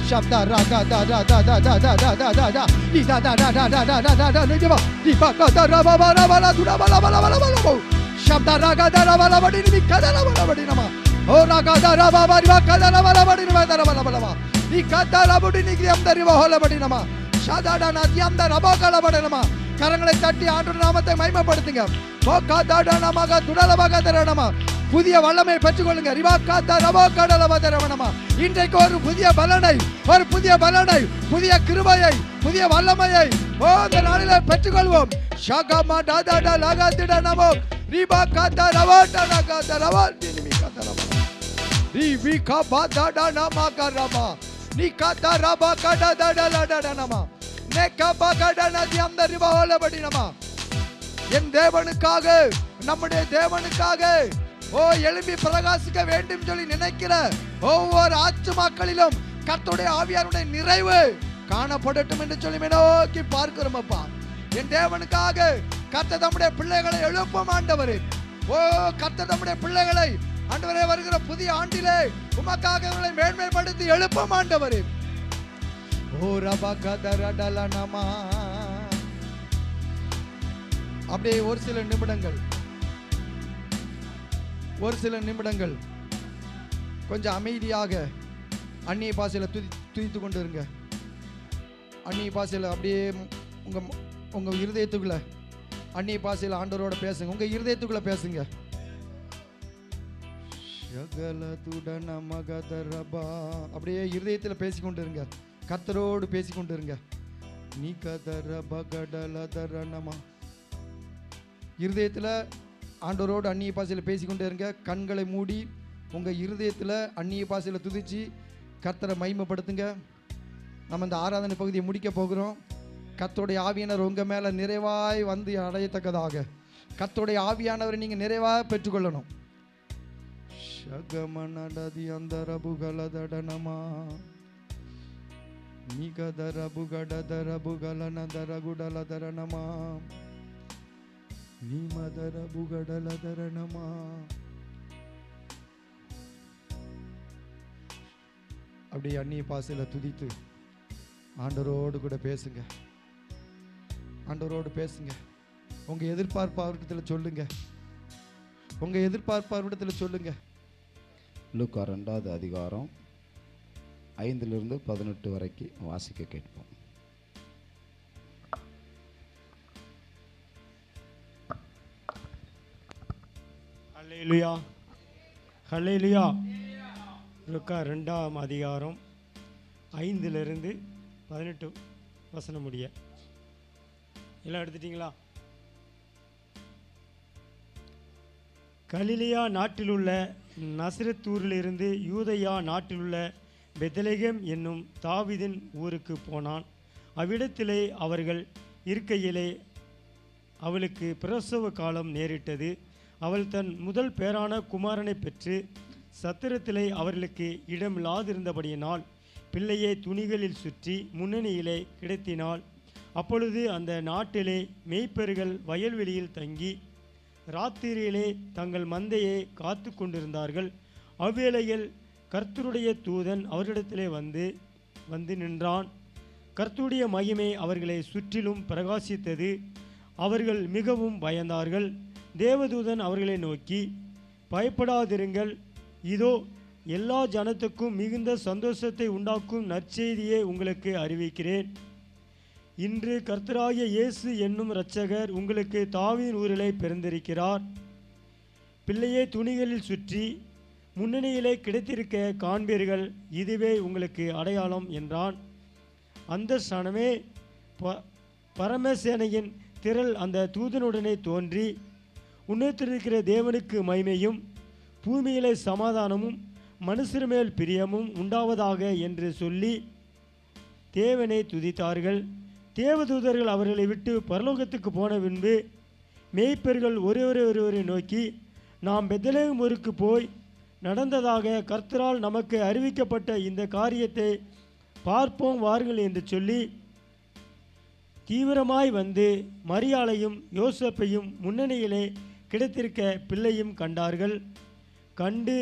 சப்த ரகதடதடதடதடதட இதடடடடடடடடடட திபகதரபபரபல துடபலபலபலபலப சப்த ரகதரபலபடினி மிக்கதரபலபடினம ஓ ரகதரபபரிவ கதரபலபடினம தரபலபலப இக்கதரபடினி கியம்தரிவஹலபடினம ஷதடன தியம்தரபகலபடினம. கரங்களை தட்டி ஆண்டவருடைய நாமத்தை மகிமைப்படுத்துங்க. போகதடனமக துடலபகதரனம புதிய வல்லமை பெற்றுக்கொள்ளுங்க. இன்றைக்கு ஒரு புதிய பலனை, ஒரு புதிய பலனை, புதிய கிருபையை, புதிய வல்லமையை இந்த நாளிலே பெற்றுக்கொள்வோம். என் தேவனுக்காக நம்முடைய தேவனுக்காக எழுப்பி பிரகாசிக்க வேண்டும் சொல்லி நினைக்கிற ஒவ்வொரு ஆத்துமாக்களிலும் கர்த்தருடைய ஆவியாருடைய நிறைவு காணப்படட்டும் என்று சொல்லி நோக்கி பார்க்கிறோம் அப்பா. என் தேவனுக்காக கர்த்தர் தம்முடைய பிள்ளைகளை எழுப்பும் ஆண்டவரே. கர்த்தர் தம்முடைய பிள்ளைகளை ஆண்டவரே வருகிற புதிய ஆண்டிலே உமக்காக அவர்களை மேன்மைப்படுத்தி எழுப்பும் ஆண்டவரே. அப்படியே ஒரு சில நிமிடங்கள் கொஞ்சம் அமைதியாக அந்நிய பாஷையில துதித்து கொண்டு இருங்க. அந்நிய பாஷையில அப்படியே உங்க இருதயத்துக்குள்ள அந்நிய பாஷையில ஆண்டவரோட பேசுங்க. உங்க இருதயத்துக்குள்ள பேசுங்க. அப்படியே இருதயத்தில் பேசிக்கொண்டு இருங்க. கர்த்தரோடு பேசிக்கொண்டு இருங்க. நீ கதரபகடலதரனமா இருதயத்தில் ஆண்டவரோடு அந்நிய பாஷையில் பேசிக்கொண்டே இருங்க. கண்களை மூடி உங்க இருதயத்தில் அந்நிய பாஷையில் துதிச்சு கர்த்தரை மகிமைப்படுத்துங்க. நம்ம இந்த ஆராதனை பகுதியை முடிக்க போகிறோம். கர்த்தருடைய ஆவியானவர் உங்க மேல நிறைவாய் வந்து அடையத்தக்கதாக கர்த்தருடைய ஆவியானவரை நீங்க நிறைவாக பெற்றுக்கொள்ளணும். ஷகமனடதி அந்தரபுகலதடனமா நிகதரபுகடதரபுகலனதரகுடலதரணமா நிமதரபுகடலதரணமா. அப்படி அந்நிய பாசையில் துதித்து ஆண்டவரோடு கூட பேசுங்க. ஆண்டவரோடு பேசுங்க. உங்க எதிர்பார்ப்பு அவரிடத்தில் சொல்லுங்க. உங்க எதிர்பார்ப்பு அவரிடத்தில் சொல்லுங்க. லூக்கா 2வது அதிகாரம் 5 to 18 வரைக்கும் வாசிக்க கேட்போம். ஹல்லேலூயா, ஹல்லேலூயா. லூக்கா 2ஆம் அதிகாரம் 5 to 18 வசனம் முடிய எல்லாம் எடுத்துட்டீங்களா? கலிலியா நாட்டிலுள்ள நசரத்தூரிலிருந்து யூதயா நாட்டிலுள்ள பெத்லகேம் என்னும் தாவீதின் ஊருக்கு போனான். அவ்விடத்திலே அவர்கள் இருக்கையிலே அவளுக்கு பிரசவ காலம் நேரிட்டது. அவள் தன் முதல் பேரான குமாரனை பெற்று சத்திரத்திலே அவர்களுக்கு இடமில்லாதிருந்தபடியினால் பிள்ளையை துணிகளில் சுற்றி முன்னணியிலே கிடத்தினாள். அப்பொழுது அந்த நாட்டிலே மேய்ப்பர்கள் வயல்வெளியில் தங்கி ராத்திரியிலே தங்கள் மந்தையை காத்து கொண்டிருந்தார்கள். அவ்வேளையில் கர்த்தருடைய தூதன் அவரிடத்திலே வந்து நின்றான். கர்த்தருடைய மகிமை அவர்களை சுற்றிலும் பிரகாசித்தது. அவர்கள் மிகவும் பயந்தார்கள். தேவதூதன் அவர்களை நோக்கி, பயப்படாதிருங்கள், இதோ எல்லா ஜனத்துக்கும் மிகுந்த சந்தோஷத்தை உண்டாக்கும் நற்செய்தியை உங்களுக்கு அறிவிக்கிறேன். இன்று கர்த்தராகிய இயேசு என்னும் இரட்சகர் உங்களுக்கு தாவீதின் ஊரிலே பிறந்திருக்கிறார். பிள்ளையை துணிகளில் சுற்றி முன்னணியிலே கிடைத்திருக்க காண்பீர்கள். இதுவே உங்களுக்கு அடையாளம் என்றான். அந்த சனமே பரமசேனையின் திரள் அந்த தூதனுடனே தோன்றி, உன்னதத்திலிருக்கிற தேவனுக்கு மகிமையும் பூமியிலே சமாதானமும் மனுஷர் மேல் பிரியமும் உண்டாவதாக என்று சொல்லி தேவனை துதித்தார்கள். தேவதூதர்கள் அவர்களை விட்டு பரலோகத்துக்கு போன பின்பு மேய்ப்பர்கள் ஒருவரை நோக்கி, நாம் பெத்லகேம் ஊருக்கு போய் நடந்ததாக கர்த்தரால் நமக்கு அறிவிக்கப்பட்ட இந்த காரியத்தை பார்ப்போம் வாருங்கள் என்று சொல்லி தீவிரமாய் வந்து மரியாளையும் யோசேப்பையும் முன்னணியிலே கிடைத்திருக்க பிள்ளையும் கண்டார்கள். கண்டு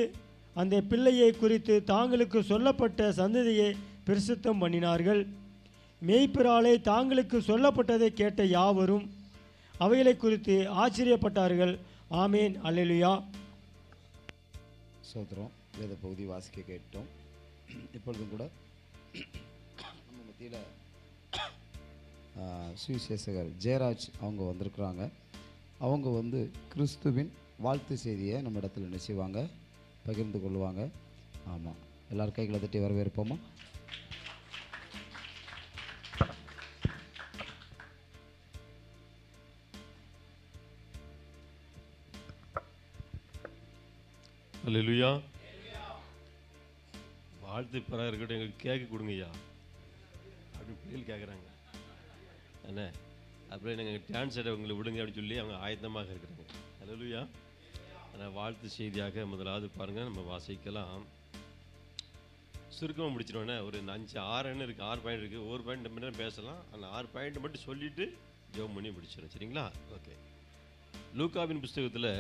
அந்த பிள்ளையை குறித்து தாங்களுக்கு சொல்லப்பட்ட சந்ததியை பிரசித்தம் பண்ணினார்கள். மேய்ப்பராலே தாங்களுக்கு சொல்லப்பட்டதை கேட்ட யாவரும் அவைகளை குறித்து ஆச்சரியப்பட்டார்கள். ஆமேன், அல்லேலூயா. சோத்திரம். வேத பகுதி வாசிக்க கேட்டோம். இப்பொழுதும் கூட நம்ம மத்தியில் சுவிசேஷகர் ஜெயராஜ் அவங்க வந்திருக்கிறாங்க. அவங்க வந்து கிறிஸ்துவின் வாழ்த்து செய்தியை நம்ம இடத்துல என்ன செய்வாங்க, பகிர்ந்து கொள்வாங்க. ஆமாம், எல்லாரும் கைகளை தட்டி வரவேற்போமா? அல்லேலூயா. வாழ்த்து பெறா இருக்கட்டும், எங்களுக்கு கேட்க கொடுங்கய்யா அப்படின்னு பிள்ளைகள் கேட்குறாங்க. என்ன அப்புறம் எனக்கு டான்ஸ் ஆட உங்களை விடுங்க அப்படின்னு சொல்லி அவங்க ஆயத்தமாக இருக்கிறாங்க. ஹல்லேலூயா. ஆனால் வாழ்த்து செய்தியாக முதலாவது பாருங்கள், நம்ம வாசிக்கலாம். சுருக்கமாக முடிச்சிடுவேண்ணே. ஒரு 5-6 எண்ணம் இருக்குது, 6 பாயிண்ட் இருக்குது. ஒரு பாயிண்ட் நம்ம நேரம் பேசலாம். அந்த 6 பாயிண்ட் மட்டும் சொல்லிவிட்டு ஜெபம் பண்ணி முடிச்சிடும். சரிங்களா? ஓகே. லூக்காவின் புஸ்தகத்தில்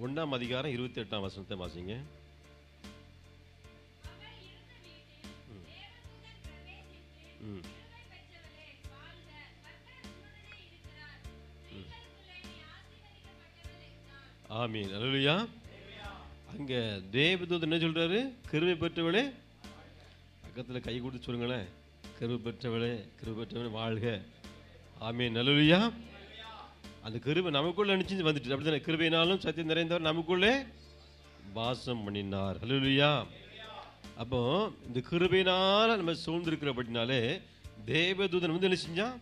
1ஆம் அதிகாரம் 28ஆம் வசனத்தை வாசிங்க. ஆமீன். அல்லேலூயா. அங்கே தேவதூதன் என்ன சொல்கிறாரு? கிருபை பெற்றவளே, பக்கத்தில் கை கொடுத்து சொல்லுங்களேன், கிருபை பெற்றவளே, கிருபை பெற்றவளே வாழ்க. ஆமீன். அல்லேலூயா. அந்த கிருபை நமக்குள்ளே நினச்சி வந்துட்டு, அப்படி தானே? கிருபையினாலும் சத்தியம் நிறைந்தவர் நமக்குள்ளே வாசம் பண்ணினார். அல்லேலூயா. அப்போ இந்த கிருபையினால் நம்ம சூழ்ந்திருக்கிறபடினாலே தேவதூதன் வந்து என்ன செஞ்சான்?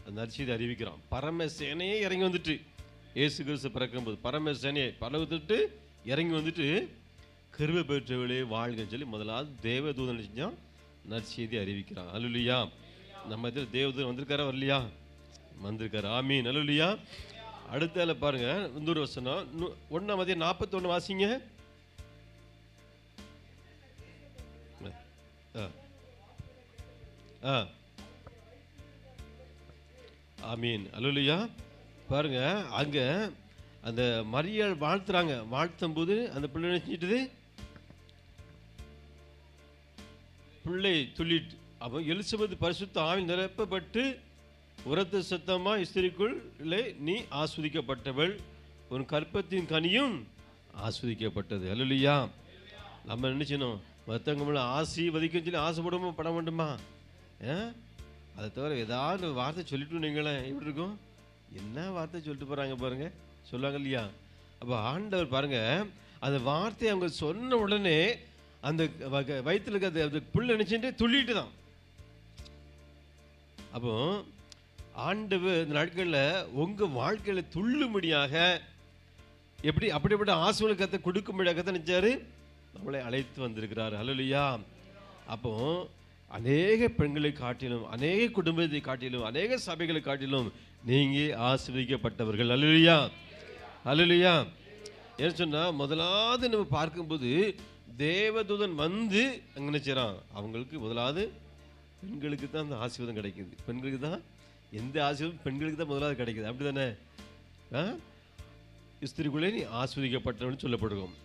அந்த நற்செய்தியை அறிவிக்கிறான். பரமசேனையே இறங்கி வந்துட்டு, இயேசு கிறிஸ்து பிறக்கும்போது பரமசேனையை பரவத்துட்டு இறங்கி வந்துட்டு கிருபை பெற்றவளே வாழ்கன்னு சொல்லி முதலாவது தேவதூதன் செஞ்சான், நற்செய்தியை அறிவிக்கிறான். அல்லேலூயா. நம்ம இதில் தேவதூதன் வந்திருக்காரா வரலையா? வந்திருக்காரு. ஆமீன். அல்லேலூயா. அடுத்தால பாருங்க, இன்னொரு வசனம் 1ஆம் அதிகாரம் 41 வாசிங்க. ஆமீன். அல்லேலூயா. பாருங்க, அங்க அந்த மரியாள் வாழ்த்துறாங்க. வாழ்த்தும் போது அந்த பிள்ளை நினைச்சிட்டுது, பிள்ளை துள்ளிட்டு. அப்போ எலிசபெத் பரிசுத்த ஆவியில் நிரப்பப்பட்டு உரத்த சத்தமா, ஸ்திரீக்குள்ளே நீ ஆஸ்வதிக்கப்பட்டவள், உன் கற்பத்தின் கனியும் ஆஸ்வதிக்கப்பட்டது. அல்லேலூயா. நம்ம நினைச்சணும் மற்றவங்க ஆசீர்வதிக்கன்னு சொல்லி ஆசைப்படுமா பட வேண்டுமா? அதை தவிர ஏதாவது வார்த்தை சொல்லிட்டு நீங்களேன் எப்படி இருக்கும்? என்ன வார்த்தை சொல்லிட்டு போகிறாங்க பாருங்க, சொல்லுவாங்க இல்லையா? அப்போ ஆண்டவர் பாருங்க, அந்த வார்த்தையை அவங்க சொன்ன உடனே அந்த வயிற்றுல இருக்க அந்த புல் நினைச்சுட்டு துள்ளிட்டு தான். அப்போ ஆண்டவர் இந்த நாட்களில் உங்கள் வாழ்க்கையில் துள்ளும்படியாக எப்படி அப்படிப்பட்ட ஆசீர்வாதத்தை கத்தை கொடுக்கும்படியாக கத்தை நினைச்சாரு, நம்மளை அழைத்து வந்திருக்கிறார். அல்லேலூயா. அப்போ அநேக பெண்களை காட்டிலும், அநேக குடும்பத்தை காட்டிலும், அநேக சபைகளை காட்டிலும் நீங்கள் ஆசீர்வதிக்கப்பட்டவர்கள். அல்லேலூயா. அல்லேலூயா. ஏன்னு சொன்னால் முதலாவது நம்ம பார்க்கும்போது தேவதூதன் வந்து அங்கே நினைச்சான், அவங்களுக்கு முதலாவது பெண்களுக்கு தான் அந்த ஆசீர்வாதம் கிடைக்குது. பெண்களுக்கு தான் எந்த ஆசீர்வாதம் பெண்களுக்கு தான் முதலாவது கிடைக்குது. அப்படி தானே? ஸ்திரீக்குள்ளே நீ ஆசீர்வதிக்கப்பட்டவன்னு சொல்லப்படுவோம்.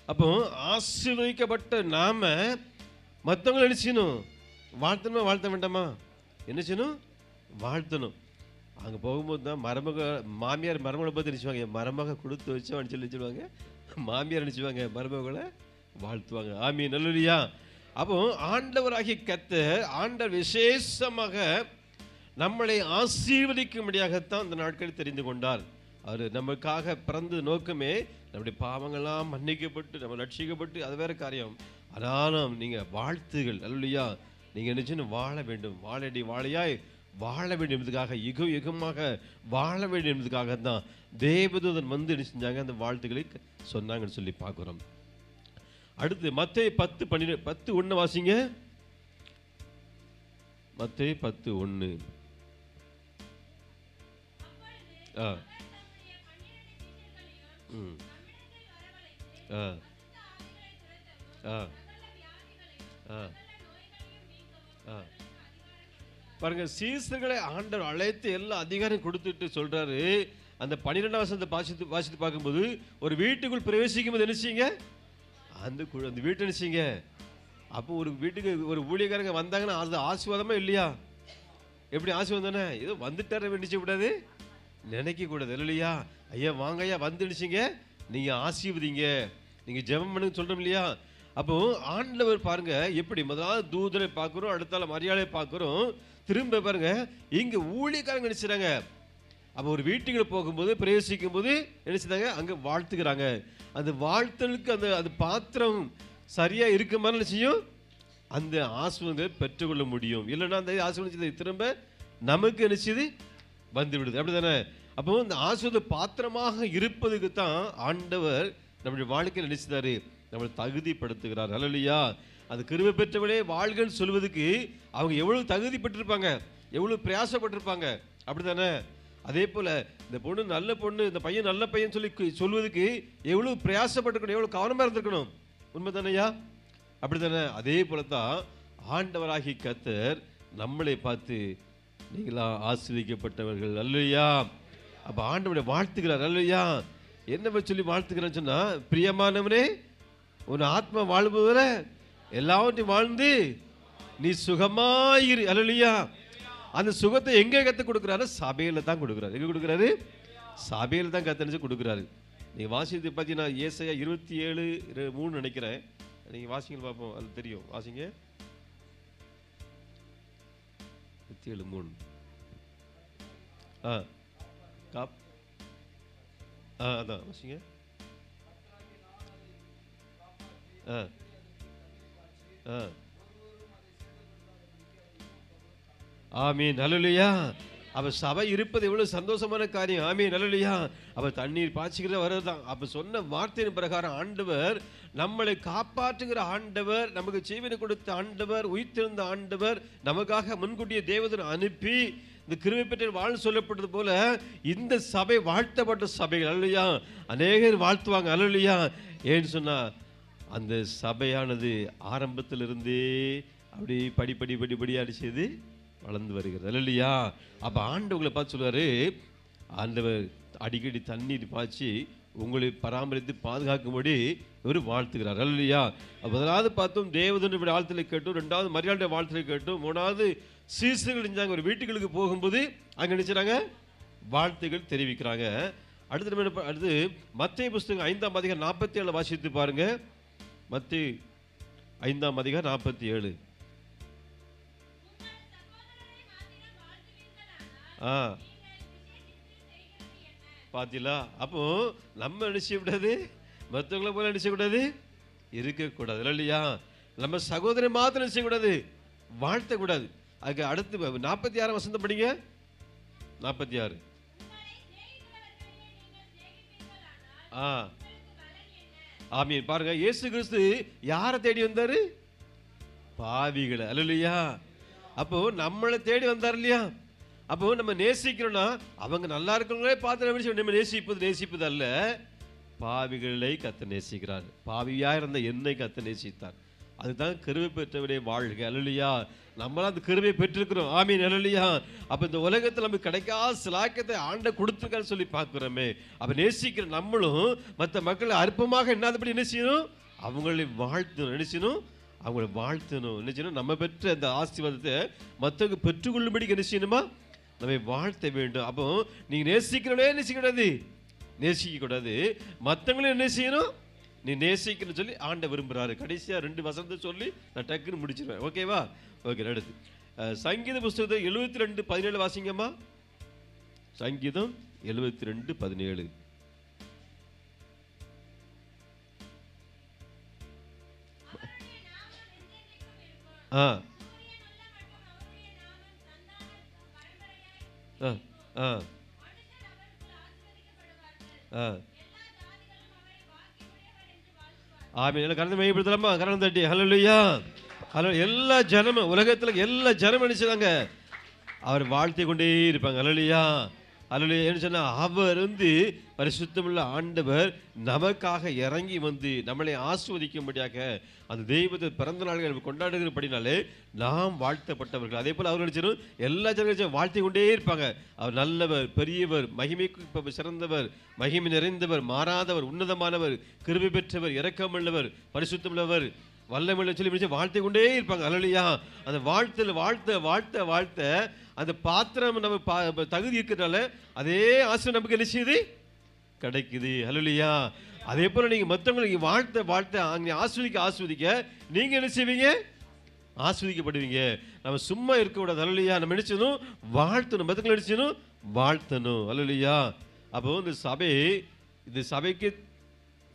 அப்போ ஆசீர்வதிக்கப்பட்ட நாம மற்றவங்களை என்ன செய்யணும்? வாழ்த்தணுமா வாழ்த்த வேண்டாமா? என்ன செய்யணும்? வாழ்த்தணும். அங்கே போகும்போது தான் மாமியார் மருமகளை பார்த்து நினச்சிவாங்க, மருமக கொடுத்து வச்சோன்னு சொல்லி சொல்லுவாங்க. மாமியார் நினச்சிவாங்க, மருமகளை வாழ்த்துவாங்க. ஆமீன். அல்லேலூயா. அப்போ ஆண்டவராகிய கர்த்தர், ஆண்டவர் விசேஷமாக நம்மளை ஆசீர்வதிக்கும்படியாகத்தான் இந்த நாட்களில் தெரிந்து கொண்டார். அவர் நமக்காக பிறந்த நோக்கமே நம்முடைய பாவங்கள்லாம் மன்னிக்கப்பட்டு நம்ம ரட்சிக்கப்பட்டு, அது வேற காரியம். ஆனாலும் நீங்கள் வாழ்த்துகள். அல்லேலூயா. நீங்கள் நினைச்சுன்னு வாழ வேண்டும், வாழடி வாழையாய் வாழ வேண்டும் என்பதுக்காக, யுக யுகமாக வாழ வேண்டும் என்பதுக்காக தான் தேவதூதன் வந்து என்ன செஞ்சாங்க? அந்த வாழ்த்துக்களை சொன்னாங்கன்னு சொல்லி பார்க்குறோம். அடுத்து மத்தேயு 10:1 வாசிங்க. மத்தேயு 10:1. பாருங்க, சீசர்களை ஆண்டவர் அழைத்து எல்லா அதிகாரம் கொடுத்துட்டு சொல்றாரு. அந்த 12ஆம் வசனத்தை வாசித்து பார்க்கும்போது, ஒரு வீட்டுக்குள் பிரவேசிக்கும் போது என்ன செய்யுங்க? அந்த வீட்டை என்ன செய்யுங்க? அப்போ ஒரு வீட்டுக்கு ஒரு ஊழியக்காரங்க வந்தாங்கன்னா அது ஆசீர்வாதமா இல்லையா? எப்படி ஆசீர்வாதம் தானே? ஏதோ வந்துட்டார நினைச்ச கூடாது, நினைக்க கூடாது. இல்லையா? ஐயா வாங்க ஐயா வந்து நினைச்சிங்க, நீங்க ஆசீர்வதிங்க, நீங்க ஜெபம் பண்ணுங்க சொல்றோம் இல்லையா? அப்போ ஆண்டவர் பாருங்க எப்படி முதலாவது தூதரை பார்க்குறோம், அடுத்தால மரியாதை பார்க்குறோம், திரும்ப பாருங்க இங்க ஊழியக்காரங்க நினைச்சாங்க. அப்போ ஒரு வீட்டுக்குள்ள போகும்போது பிரவேசிக்கும் போது நினைச்சாங்க, அங்க வாழ்த்துக்கிறாங்க. அந்த வாழ்த்தலுக்கு அந்த பாத்திரம் சரியா இருக்க மாதிரி நினைச்சியும் அந்த ஆசீர்வாதங்களை பெற்றுக்கொள்ள முடியும். இல்லைன்னா அந்த ஆசீர்வாதத்தை திரும்ப நமக்கு நினைச்சது வந்து விடுது. அப்படிதானே? அப்போ இந்த ஆசீர்வாத பாத்திரமாக இருப்பதுக்கு தான் ஆண்டவர் நம்முடைய வாழ்க்கையில் நினைச்சாரு, நம்மளை தகுதிப்படுத்துகிறார். அல்லேலூயா. அது கிருபை பெற்றவளே வாழ்கன்னு சொல்வதுக்கு அவங்க எவ்வளவு தகுதி பெற்றிருப்பாங்க, எவ்வளவு பிரயாசப்பட்டிருப்பாங்க. அப்படித்தானே? அதே போல இந்த பொண்ணு நல்ல பொண்ணு, இந்த பையன் நல்ல பையன் சொல்லி சொல்வதுக்கு எவ்வளவு பிரயாசப்பட்டிருக்கணும், எவ்வளவு கவனமா இருந்திருக்கணும். உண்மை தானையா? அப்படித்தானே? அதே போலதான் ஆண்டவராகி கர்த்தர் நம்மளை பார்த்து நீங்களா ஆசீர்வதிக்கப்பட்டவர்கள் அல்லையா. அப்ப ஆண்டவரை வாழ்த்துக்கிறார் அல்லையா. என்ன சொல்லி வாழ்த்துக்கிறான்னு சொன்னா, பிரியமானவனே உன் ஆத்மா வாழ்பவர எல்லாவற்றையும் வாழ்ந்து நீ சுகமாயிரு அல்லையா. அந்த சுகத்தை எங்க கத்து கொடுக்குறாரு? சபையில தான் கொடுக்குறாரு. எங்க கொடுக்குறாரு? சபையில தான் கத்தனிச்சு கொடுக்குறாரு. நீங்க வாசித்து பார்த்தீங்கன்னா ஏசாயா 27:3 நினைக்கிறேன். நீங்க வாசிங்க பார்ப்போம், அது தெரியும். வாசிங்க 27:3. அதான் வாசிங்க. ஆமீன் அல்லேலூயா. அப்ப சபை இருப்பது எவ்வளவு சந்தோஷமான காரியம். ஆமீன் அல்லேலூயா. அப்ப தண்ணீர் பாய்ச்சிக்கிற வரதான். அப்ப சொன்ன வார்த்தையின் பிரகாரம் ஆண்டவர் நம்மளை காப்பாற்றுகிற ஆண்டவர், நமக்கு ஜீவனை கொடுத்த ஆண்டவர், உயிர்த்தெழுந்த ஆண்டவர், நமக்காக முன்கூட்டிய தேவதூதனை அனுப்பி இந்த கிருபை பெற்ற வாழ் சொல்லப்பட்டது போல இந்த சபை வாழ்த்தப்பட்ட சபைகள் அல்லையா. அநேகர் வாழ்த்துவாங்க அல்லையா. ஏன்னு சொன்னா அந்த சபையானது ஆரம்பத்திலிருந்தே அப்படி படிப்படியாக அடிச்சது வளர்ந்து வருகிறது அல்லையா. அப்ப ஆண்டவங்களை பார்த்து சொல்லுவாரு, ஆண்டவர் அடிக்கடி தண்ணீர் பாய்ச்சி உங்களை பராமரித்து பாதுகாக்கும்படி இவர் வாழ்த்துக்கிறார் அல்லையா. முதலாவது பார்த்தோம் தேவதூதனுடைய வாழ்த்துல கேட்டோம், ரெண்டாவது மரியாதை வாழ்த்துல கேட்டோம், மூணாவது சீசர்கள் செஞ்சாங்க. ஒரு வீட்டுகளுக்கு போகும்போது அங்க நினைச்சாங்க வாழ்த்துகள் தெரிவிக்கிறாங்க. அடுத்து மத்தேயு புஸ்தகம் 5ஆம் அதிகாரம் 47 வாசித்து பாருங்க. மத்தேயு 5ஆம் அதிகாரம் 47. பாத்தீங்களா? அப்போ நம்ம நினைச்ச கூடாது, மற்றவங்களை போல நினைச்ச கூடாது, இருக்கக்கூடாது இல்லையா. நம்ம சகோதரி மாத்திரம் நினைச்ச கூடாது, வாழ்த்த கூடாது. அதுக்கு அடுத்து 46 வசனம் படிங்க. 46. ஆமீன். பாருங்க, இயேசு கிறிஸ்து யாரை தேடி வந்தாரு? பாவிகளை அல்லையா. அப்போ நம்மளை தேடி வந்தார் இல்லையா. அப்போ நம்ம நேசிக்கிறோம்னா அவங்க நல்லா இருக்கிறவங்களே பார்த்து நம்ம நேசிப்பது அல்ல, பாவிகளை கத்த நேசிக்கிறார். பாவியா இருந்த என்னை கத்த நேசித்தார். அதுதான் கிருபை பெற்றவருடைய வாழ்க்கை அல்லையா. நம்மளாம் அந்த கிருபை பெற்றிருக்கிறோம். ஆமீன் அல்லையா. அப்ப இந்த உலகத்தில் நமக்கு கிடைக்காத சிலாக்கத்தை ஆண்ட கொடுத்துருக்கான்னு சொல்லி பார்க்கிறோமே. அப்ப நேசிக்கிற நம்மளும் மற்ற மக்களை அற்பமாக என்னாதபடி என்ன செய்யணும்? அவங்களை வாழ்த்தணும். என்ன செய்யணும்? அவங்களை வாழ்த்தணும். என்ன செய்யணும்? நம்ம பெற்ற அந்த ஆசீர்வாதத்தை மற்றவங்க பெற்றுக்கொள்ளும்படி என்ன செய்யணுமா? நம்ம வாழ்த்த வேண்டும். அப்போ நீங்க நேசிக்கிறவனே நேசிக்கூடாது, நேசிக்க கூடாது, மற்றவங்களும் என்ன செய்யணும்? நீ நேசிக்கணும்னு சொல்லி ஆண்ட விரும்புறாரு. கடைசியா 2 வசனத்தை சொல்லி நான் டக்குன்னு முடிச்சிருவேன். ஓகேவா? ஓகே. அடுத்து சங்கீத புஸ்தகத்தை 72:17 வாசிங்கம்மா. சங்கீதம் 72:17. ஆமீன். கரந்து மையப்படுத்தலாமா? கரணம் தட்டி ஹல்லேலூயா. ஹலோ. எல்லா ஜனமும் உலகத்துல எல்லா ஜனமும் நினைச்சாங்க அவர் வாழ்த்தி கொண்டே இருப்பாங்க. ஹல்லேலூயா. ஹல்லேலூயா. என்ன சொன்னா, அவர் பரிசுத்தமுள்ள ஆண்டவர் நமக்காக இறங்கி வந்து நம்மளை ஆஸ்வதிக்கும்படியாக அந்த தெய்வத்தை பிறந்த நாள்கள் கொண்டாடுகிறபடினாலே நாம் வாழ்த்தப்பட்டவர்கள். அதே போல அவர் நினைச்சிடும் எல்லா ஜனங்களும் வாழ்த்தி கொண்டே இருப்பாங்க. அவர் நல்லவர், பெரியவர், மகிமைக்கு சிறந்தவர், மகிமை நிறைந்தவர், மாறாதவர், உன்னதமானவர், கிருபை பெற்றவர், இரக்கமுள்ளவர், பரிசுத்தமுள்ளவர், வல்லமையுள்ள சொல்லி வாழ்த்தி கொண்டே இருப்பாங்க. அல்லையா. அந்த வாழ்த்துல வாழ்த்த வாழ்த்த வாழ்த்த அந்த பாத்திரம் நம்ம தகுதி இருக்கிறதுனால அதே ஆசை நமக்கு என்ன செய்யுது? கிடைக்குது. அல்லையா. அதே போல நீங்க மற்றவங்களுக்கு வாழ்த்த வாழ்த்த அங்கே ஆஸ்வதிக்க நீங்க என்ன செய்வீங்க? ஆஸ்வதிக்கப்படுவீங்க. நம்ம சும்மா இருக்கக்கூடாது. அல்லையா. நம்ம நினைச்சணும் வாழ்த்தணும், மற்றவங்களை நினைச்சணும் வாழ்த்தணும். அல்லையா. அப்போ இந்த சபைக்கு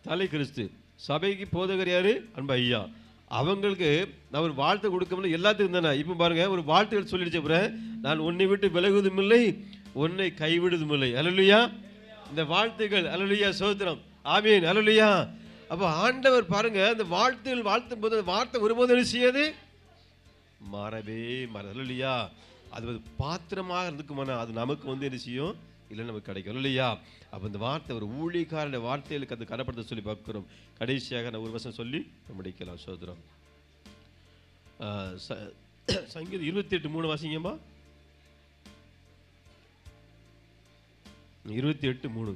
தலை கிறிஸ்து, சபைக்கு போதகர் யாரு? அன்பு ஐயா. அவங்களுக்கு நான் ஒரு வாழ்த்து கொடுக்கணும் எல்லாத்துக்கும் தானே. இப்போ பாருங்க, ஒரு வாழ்த்துக்கள் சொல்லிடுச்ச, நான் உன்னை விட்டு விலகுவதும் இல்லை, உன்னை கைவிடுவதும் இல்லை. அல்லேலூயா. இந்த வாழ்த்துக்கள் அல்லேலூயா. சோத்திரம். ஆமீன். அல்லேலூயா. அப்போ ஆண்டவர் பாருங்க, இந்த வாழ்த்துகள் வாழ்த்தும் போது வார்த்தை ஒருபோது என்ன செய்யாது? மாறவே மாறாது. அல்லேலூயா. அது பாத்திரமாக இருந்துக்குமானா அது நமக்கு என்ன செய்யும்? இல்லைன்னு நமக்கு கிடைக்கும் இல்லையா? அப்போ இந்த வார்த்தை ஒரு ஊழியக்காரன வார்த்தைகளுக்கு அந்த கனப்படுத்த சொல்லி பார்க்கிறோம். கடைசியாக நான் ஒரு வசனம் சொல்லி முடிக்கலாம். சோதரம் சங்கீதம் 28:3 வாசிங்கம்மா. 28:3.